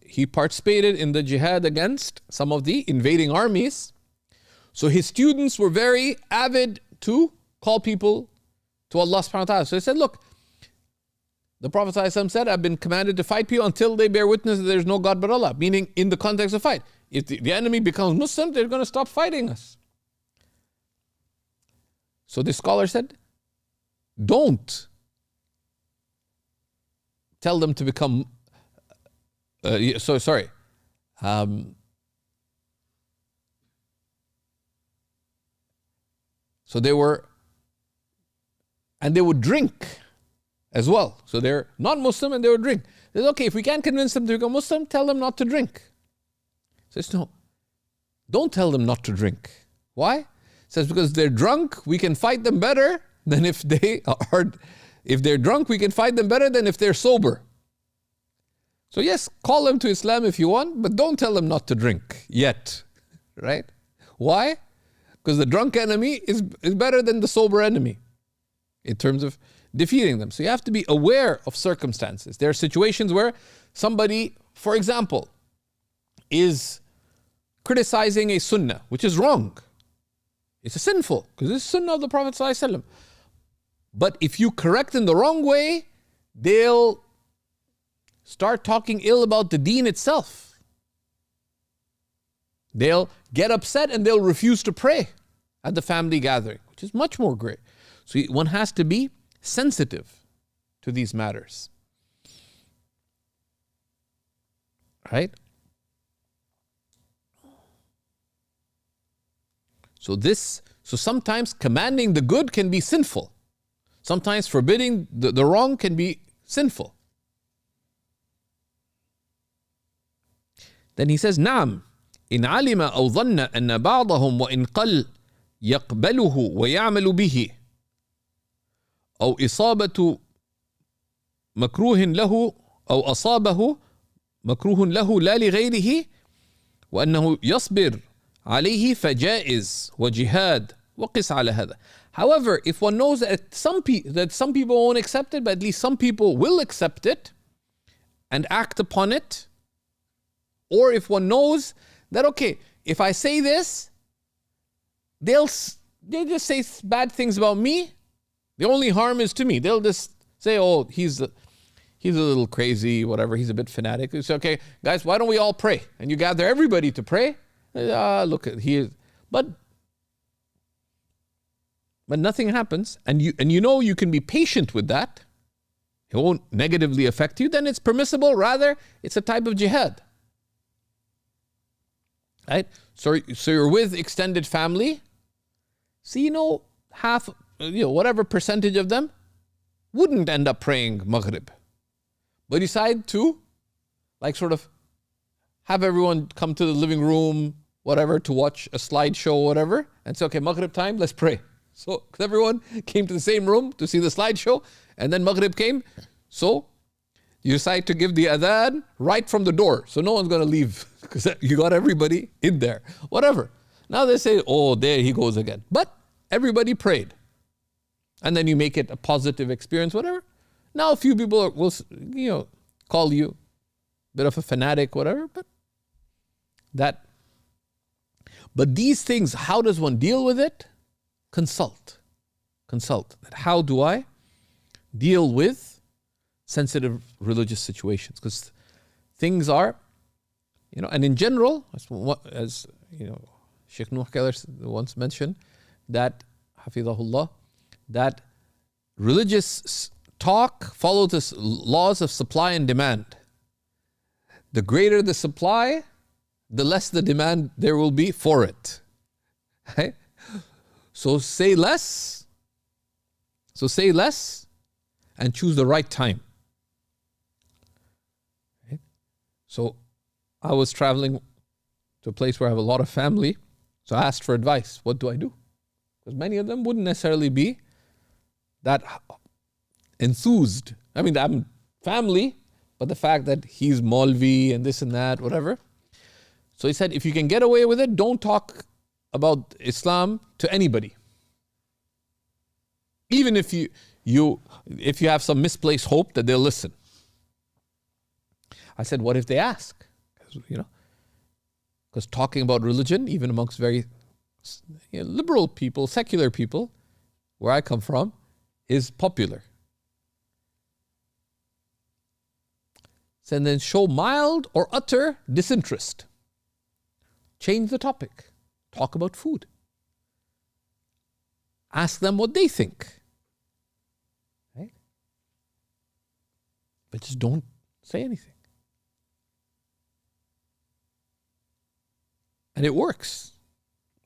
Speaker 1: he participated in the jihad against some of the invading armies. So his students were very avid to call people to Allah subhanahu wa ta'ala. So he said, look, The Prophet ﷺ said, I've been commanded to fight people until they bear witness that there is no God but Allah, meaning in the context of fight. If the enemy becomes Muslim, they're going to stop fighting us. So this scholar said, don't tell them to become, so they were, and they would drink as well. So they're not Muslim and they would drink. They said, okay, if we can't convince them to become Muslim, tell them not to drink. He says, no, don't tell them not to drink. Why? He says, because they're drunk, we can fight them better than if they're drunk, we can fight them better than if they're sober. So yes, call them to Islam if you want, but don't tell them not to drink yet, right? Why? Because the drunk enemy is better than the sober enemy in terms of defeating them. So you have to be aware of circumstances. There are situations where somebody, for example, is criticizing a sunnah, which is wrong. It's a sinful, because it's sunnah of the Prophet ﷺ. But if you correct in the wrong way, they'll start talking ill about the deen itself. They'll get upset and they'll refuse to pray at the family gathering, which is much more great. So one has to be sensitive to these matters. Right? So sometimes commanding the good can be sinful. Sometimes forbidding the wrong can be sinful. Then he says, نعم إن علم أو ظن أن بعضهم وإن قل يقبله ويعمل به أو إصابة مكروه له أو أصابه مكروه له لا لغيره وأنه يصبر عليه فجائز وجهاد وقس على هذا. However, if one knows that some people won't accept it, but at least some people will accept it and act upon it, or if one knows that, okay, if I say this, they'll just say bad things about me. The only harm is to me. They'll just say, oh, he's a little crazy, whatever, he's a bit fanatic. It's okay, guys, why don't we all pray? And you gather everybody to pray. Look, but nothing happens, and you know you can be patient with that. It won't negatively affect you. Then it's permissible. Rather, it's a type of jihad. Right? So you're with extended family. So whatever percentage of them wouldn't end up praying Maghrib, but decide to sort of have everyone come to the living room, whatever, to watch a slideshow, whatever, and say, okay, Maghrib time, let's pray. So everyone came to the same room to see the slideshow, and then Maghrib came. So you decide to give the adhan right from the door, so no one's going to leave because you got everybody in there, whatever. Now they say, oh, there he goes again. But everybody prayed. And then you make it a positive experience, whatever. Now a few people will call you a bit of a fanatic, whatever, but these things, how does one deal with it? Consult. How do I deal with sensitive religious situations? Because things are, and in general, as Sheikh Nuh Keller once mentioned, that Hafidahullah, that religious talk follows the laws of supply and demand. The greater the supply, the less the demand there will be for it. Right? So say less and choose the right time. Right? So I was traveling to a place where I have a lot of family. So I asked for advice. What do I do? Because many of them wouldn't necessarily be that enthused. I mean, I'm family, but the fact that he's Maulvi and this and that, whatever. So he said, if you can get away with it, don't talk about Islam to anybody. Even if you have some misplaced hope that they'll listen. I said, what if they ask? Because talking about religion, even amongst very liberal people, secular people, where I come from, is popular. and then show mild or utter disinterest. Change the topic. Talk about food. Ask them what they think. Right? But just don't say anything. And it works.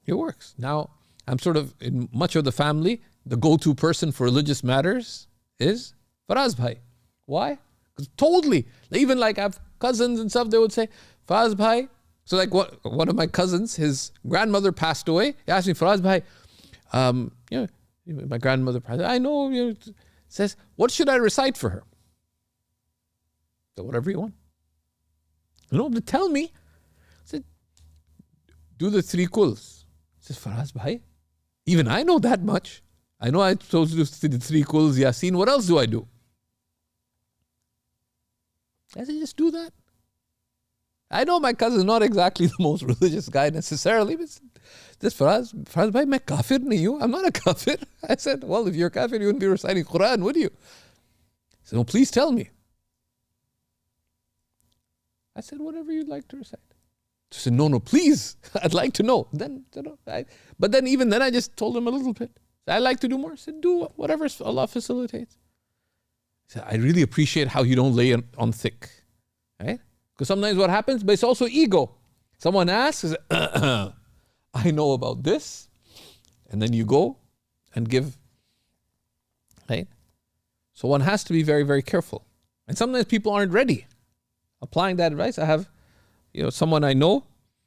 Speaker 1: It works. Now, I'm sort of, in much of the family, the go-to person for religious matters is Faraz bhai. Why? Because totally, even like I have cousins and stuff, they would say, Faraz bhai. So like one of my cousins, his grandmother passed away. He asked me, Faraz bhai, my grandmother passed away. I know, says, what should I recite for her? So whatever you want. But tell me. I said, do the 3 quls. He says, Faraz bhai, even I know that much. I know I'm supposed to do the 3 quls, Yasin. What else do I do? I said, just do that. I know my cousin is not exactly the most religious guy necessarily, but this Faraz bhai, main kafir nahi hu. I'm not a kafir. I said, well, if you're a kafir, you wouldn't be reciting Quran, would you? He said, no, please tell me. I said, whatever you'd like to recite. She said, no, please. I'd like to know. But then even then I just told him a little bit. I like to do more. I said, do whatever Allah facilitates. He said, I really appreciate how you don't lay on thick. Right? Because sometimes what happens, but it's also ego. Someone asks, I know about this. And then you go and give. Right? So one has to be very, very careful. And sometimes people aren't ready. Applying that advice, I have someone I know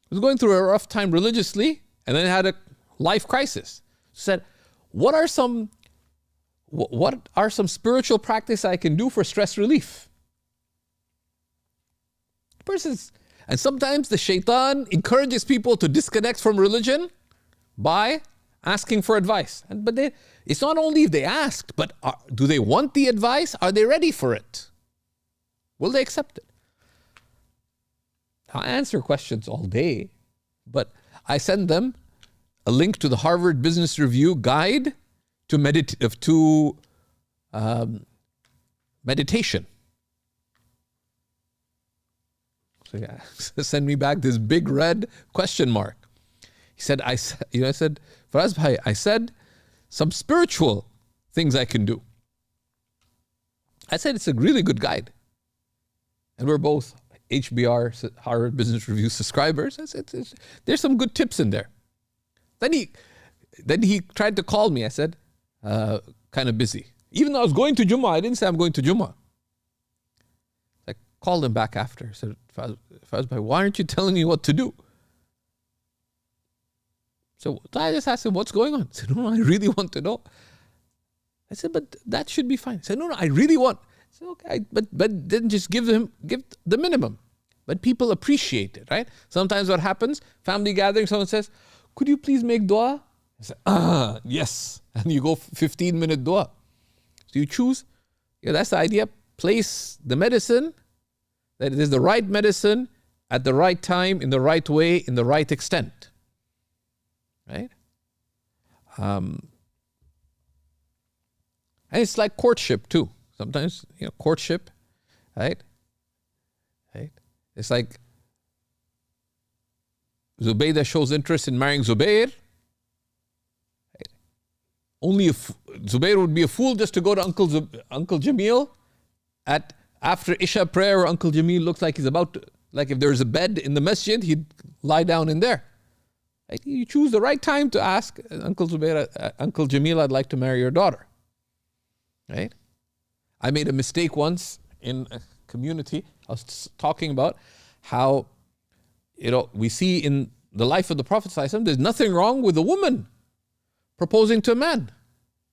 Speaker 1: was going through a rough time religiously and then had a life crisis. Said, what are some spiritual practice I can do for stress relief? And sometimes the shaitan encourages people to disconnect from religion by asking for advice. But it's not only if they asked, but do they want the advice? Are they ready for it? Will they accept it? I answer questions all day, but I send them a link to the Harvard Business Review guide to meditation. So yeah, send me back this big red question mark. He said, I said, Faraz bhai, I said some spiritual things I can do. I said it's a really good guide. And we're both HBR, Harvard Business Review subscribers. I said, there's some good tips in there. Then he tried to call me. I said, kind of busy. Even though I was going to Jummah, I didn't say I'm going to Jummah. I called him back after. I said, Faraz bhai, why aren't you telling me what to do? So I just asked him, what's going on? He said, no, I really want to know. I said, but that should be fine. He said, no, I really want. I said, okay, but then just give the minimum. But people appreciate it, right? Sometimes what happens, family gathering, someone says, could you please make dua? I said, yes. And you go 15-minute dua. So you choose, that's the idea. Place the medicine, that it is the right medicine at the right time, in the right way, in the right extent. Right? And it's like courtship too. Sometimes, courtship, right? It's like Zubaydah shows interest in marrying Zubair. Right? Only if Zubair would be a fool just to go to Uncle Jamil after Isha prayer, where Uncle Jamil looks like he's about to, like if there's a bed in the masjid, he'd lie down in there. Right? You choose the right time to ask Uncle Zubair, Uncle Jamil, I'd like to marry your daughter. Right? I made a mistake once in a community. I was talking about how, we see in the life of the Prophet ﷺ, there's nothing wrong with a woman proposing to a man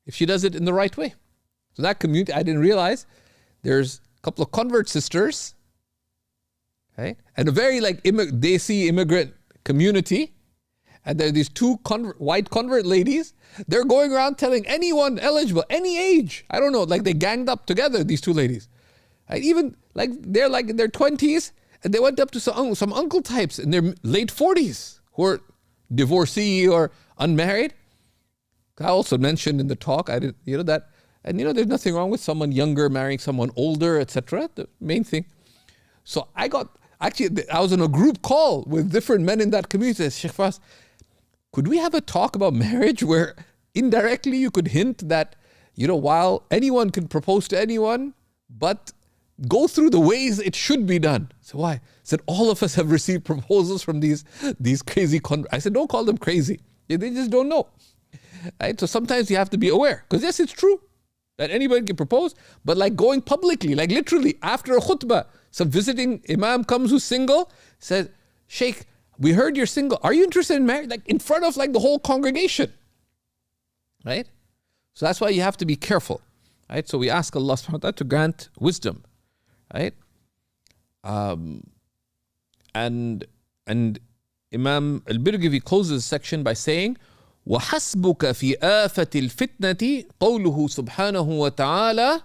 Speaker 1: if she does it in the right way. So that community, I didn't realize there's a couple of convert sisters, right? And a very Desi immigrant community. And there are these 2 white convert ladies. They're going around telling anyone eligible, any age. I don't know, they ganged up together, these 2 ladies. Even they're in their 20s, and they went up to some uncle types in their late 40s who are divorcee or unmarried. I also mentioned in the talk, there's nothing wrong with someone younger marrying someone older, etc. The main thing. So I was in a group call with different men in that community. Sheikh Faraz, could we have a talk about marriage where indirectly you could hint that, while anyone can propose to anyone, but go through the ways it should be done. So why? I said, all of us have received proposals from these crazy I said, don't call them crazy. They just don't know. Right? So sometimes you have to be aware. Because yes, it's true that anybody can propose, but like going publicly, like literally after a khutbah, some visiting imam comes who's single, says, Sheikh, we heard you're single. Are you interested in marriage? Like in front of like the whole congregation. Right? So that's why you have to be careful. Right? So we ask Allah subhanahu wa ta'ala to grant wisdom. Right? And Imam al-Birgivi closes the section by saying, وَحَسْبُكَ فِي آفَةِ الْفِتْنَةِ قَوْلُهُ سُبْحَانَهُ وَتَعَالَى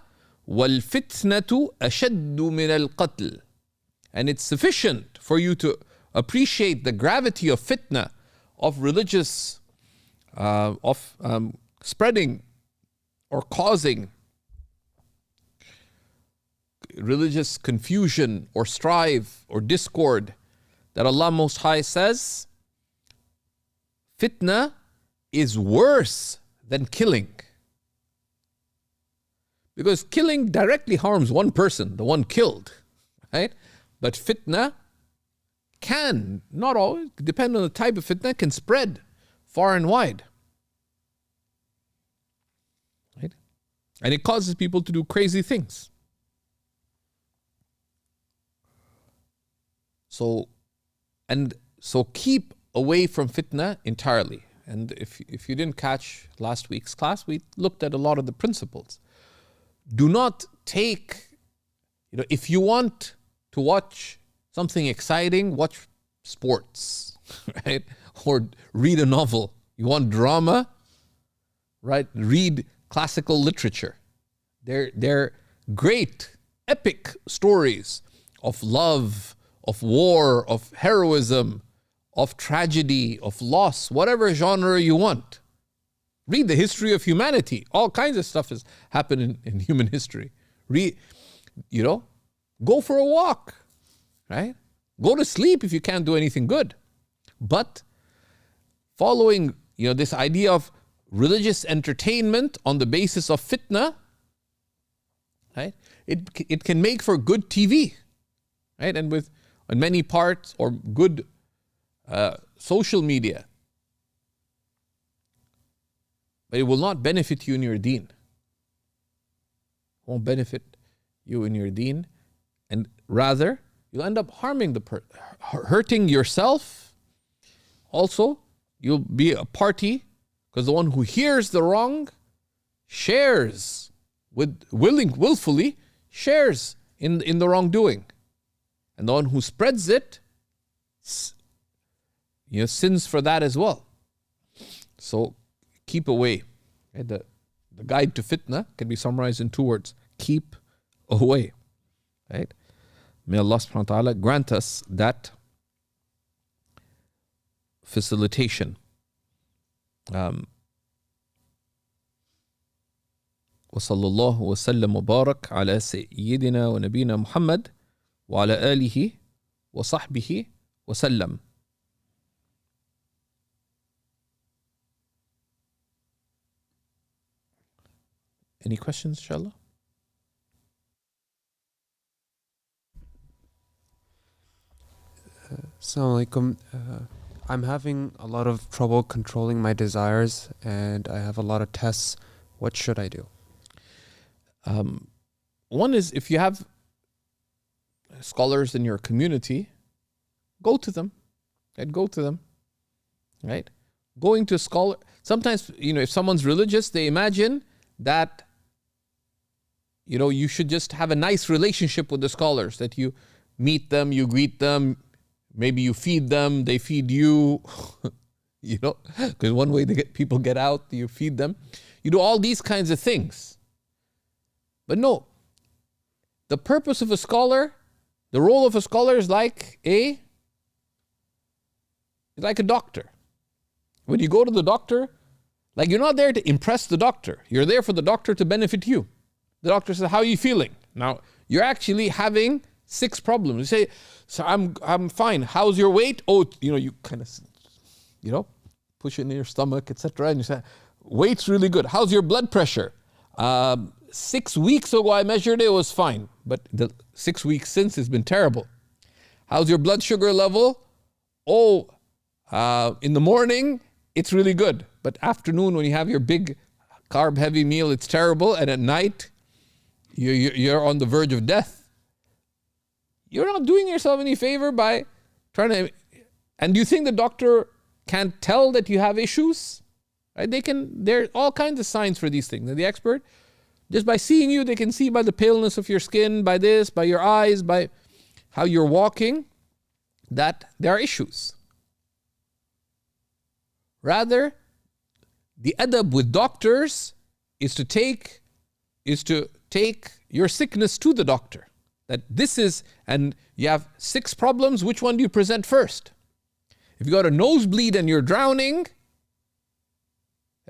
Speaker 1: وَالْفِتْنَةُ أَشَدُّ مِنَ الْقَتْلِ. And it's sufficient for you to appreciate the gravity of fitna, of religious, spreading or causing religious confusion or strife or discord, that Allah Most High says, fitna is worse than killing. Because killing directly harms one person, the one killed, right? But fitna can, not always, depending on the type of fitna, can spread far and wide. Right? And it causes people to do crazy things. So keep away from fitna entirely. And if you didn't catch last week's class, we looked at a lot of the principles. Do not take, if you want to watch something exciting, watch sports, right? Or read a novel. You want drama, right? Read classical literature. They're great, epic stories of love, of war, of heroism, of tragedy, of loss, whatever genre you want. Read the history of humanity. All kinds of stuff has happened in human history. Read, go for a walk, right? Go to sleep if you can't do anything good. But following, this idea of religious entertainment on the basis of fitna, right? It can make for good TV, right? And with on many parts, or good social media. But it will not benefit you in your deen. It won't benefit you in your deen. And rather, you'll end up hurting yourself. Also, you'll be a party, because the one who hears the wrong shares willfully shares in the wrongdoing. And the one who spreads it, sins for that as well. So keep away. The guide to fitna can be summarized in 2 words. Keep away. Right? May Allah subhanahu wa ta'ala grant us that facilitation. وصلى الله وسلم وبارك على سيدنا ونبينا محمد وعلى آله وصحبه وسلم. Any questions, inshallah?
Speaker 2: Assalamu alaikum. I'm having a lot of trouble controlling my desires, and I have a lot of tests. What should I do?
Speaker 1: One is, if you have scholars in your community, go to them. Right? Go to them. Right? Going to a scholar. Sometimes, if someone's religious, they imagine that, you should just have a nice relationship with the scholars, that you meet them, you greet them, maybe you feed them, they feed you, because one way people get out, you feed them. You do all these kinds of things. But no, the purpose of a scholar, the role of a scholar is like a doctor. When you go to the doctor, you're not there to impress the doctor. You're there for the doctor to benefit you. The doctor says, how are you feeling? Now, you're actually having 6 problems. You say, so I'm fine. How's your weight? Oh, you kind of, push it in your stomach, etc. And you say, weight's really good. How's your blood pressure? 6 weeks ago I measured it, it was fine. But the 6 weeks since has been terrible. How's your blood sugar level? Oh, in the morning, it's really good. But afternoon, when you have your big carb-heavy meal, it's terrible. And at night, you're on the verge of death. You're not doing yourself any favor by trying to... And do you think the doctor can't tell that you have issues? Right? There are all kinds of signs for these things. And the expert, just by seeing you, they can see by the paleness of your skin, by this, by your eyes, by how you're walking, that there are issues. Rather, the adab with doctors is to take your sickness to the doctor. That this is, and you have 6 problems, which one do you present first? If you got a nosebleed and you're drowning,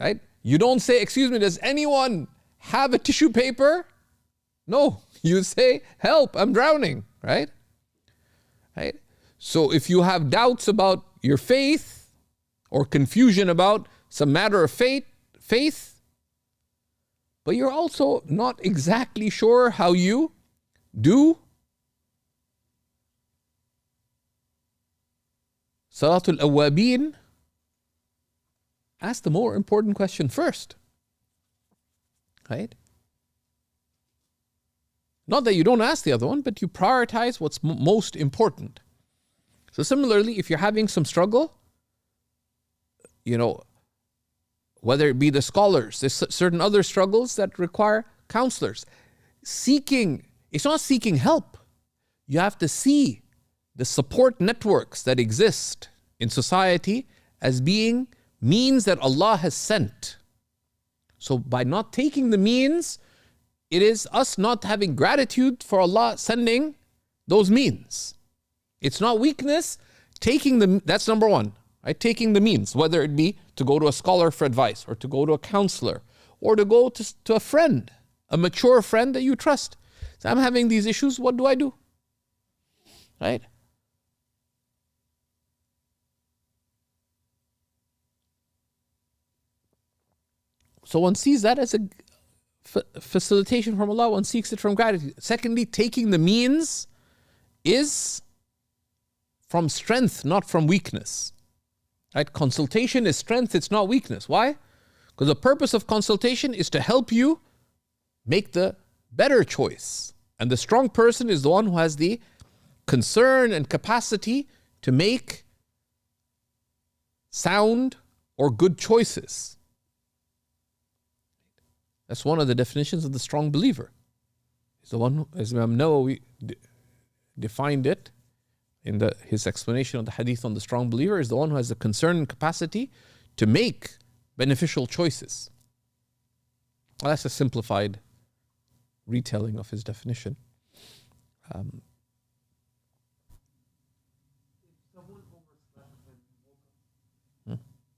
Speaker 1: right? You don't say, excuse me, does anyone have a tissue paper? No, you say, help, I'm drowning, right? Right? So if you have doubts about your faith or confusion about some matter of faith, but you're also not exactly sure how you do Salatul Awabin, ask the more important question first. Right? Not that you don't ask the other one, but you prioritize what's most important. So similarly, if you're having some struggle, whether it be the scholars, there's certain other struggles that require counselors. It's not seeking help. You have to see the support networks that exist in society as being means that Allah has sent. So by not taking the means, it is us not having gratitude for Allah sending those means. It's not weakness. That's number one, right? Taking the means, whether it be to go to a scholar for advice or to go to a counselor or to go to a friend, a mature friend that you trust. So I'm having these issues, what do I do? Right? So one sees that as a facilitation from Allah, one seeks it from gratitude. Secondly, taking the means is from strength, not from weakness. Right? Consultation is strength, it's not weakness. Why? Because the purpose of consultation is to help you make the better choice. And the strong person is the one who has the concern and capacity to make sound or good choices. That's one of the definitions of the strong believer. It's the one who, as Imam Nawawi defined it in his explanation of the hadith on the strong believer, is the one who has the concern and capacity to make beneficial choices. Well, that's a simplified retelling of his definition.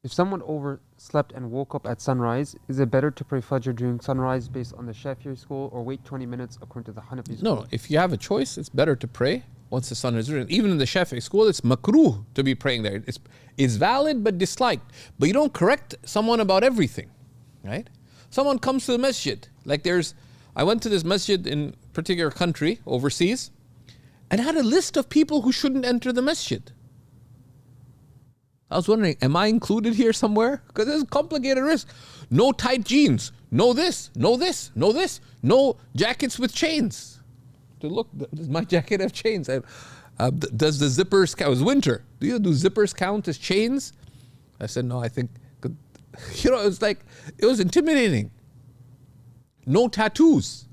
Speaker 2: If someone overslept and woke up at sunrise, is it better to pray Fajr during sunrise based on the Shafi'i school or wait 20 minutes according to the Hanafi school?
Speaker 1: No, if you have a choice, it's better to pray once the sun is risen. Even in the Shafi'i school, it's makruh to be praying there. It's valid but disliked. But you don't correct someone about everything, right? Someone comes to the masjid. I went to this masjid in a particular country, overseas, and had a list of people who shouldn't enter the masjid. I was wondering, am I included here somewhere? Because there's a complicated risk. No tight jeans. No this. No this. No this. No jackets with chains. Look, does my jacket have chains? Does the zippers count? It was winter. Do zippers count as chains? I said, no, I think... it was intimidating. No tattoos.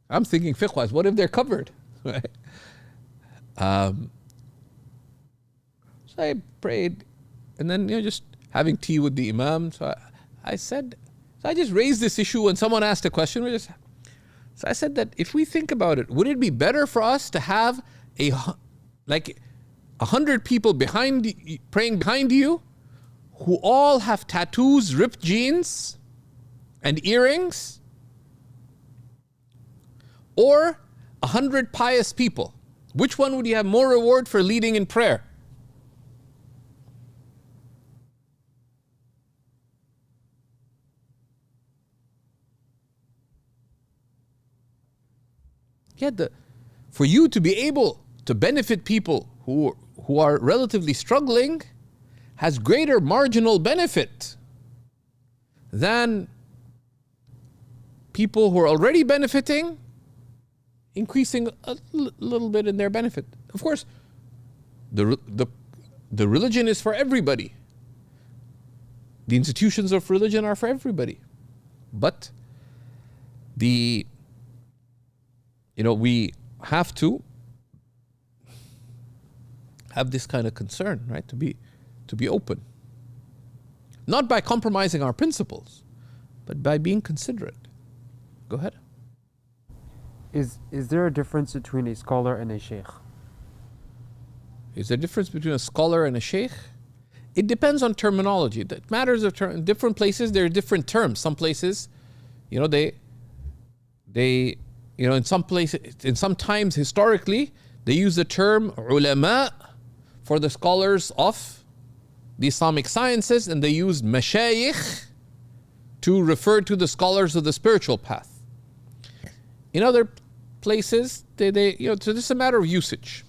Speaker 1: I'm thinking fiqh-wise, what if they're covered? Right? So I prayed, and then just having tea with the imam. So I just raised this issue when someone asked a question. So I said that if we think about it, would it be better for us to have 100 people praying behind you, who all have tattoos, ripped jeans, and earrings, or 100 pious people, which one would you have more reward for leading in prayer? Yeah, for you to be able to benefit people who are relatively struggling has greater marginal benefit than people who are already benefiting, increasing a little bit in their benefit. Of course, the religion is for everybody. The institutions of religion are for everybody. But we have to have this kind of concern, right? To be open. Not by compromising our principles, but by being considerate. Go ahead.
Speaker 2: Is there a difference between a scholar and a sheikh?
Speaker 1: Is there a difference between a scholar and a sheikh? It depends on terminology. It matters of in different places there are different terms. Some places, in some places, in some times historically, they use the term ulama for the scholars of the Islamic sciences, and they used mashayikh to refer to the scholars of the spiritual path. In other places, so this is a matter of usage.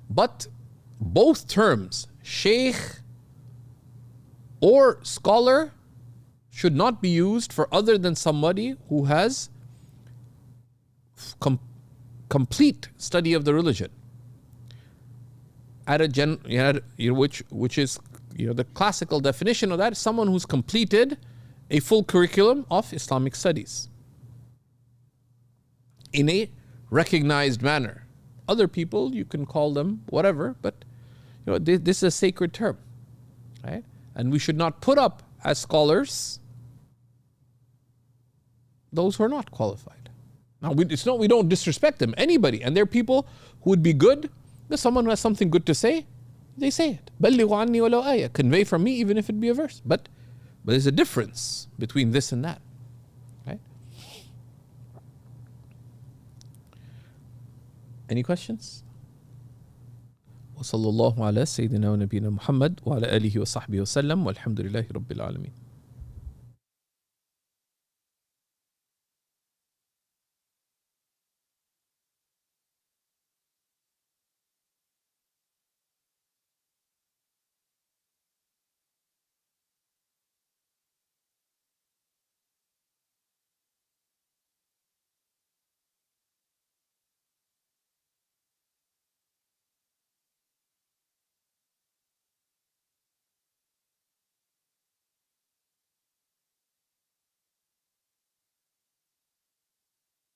Speaker 1: But both terms, sheikh or scholar, should not be used for other than somebody who has complete study of the religion at which is the classical definition of that is someone who's completed a full curriculum of Islamic studies in a recognized manner. Other people, you can call them whatever, but this is a sacred term, right? And we should not put up as scholars those who are not qualified. Now, we don't disrespect them, anybody. And there are people who would be good. There's someone who has something good to say, they say it. بَلِّغُ عَنِّي وَلَوْ آيَةً. Convey from me, even if it be a verse. But there's a difference between this and that. Right? Any questions? وصلى الله على سيدنا ونبينا محمد وعلى آله وصحبه وسلم والحمد لله رب العالمين.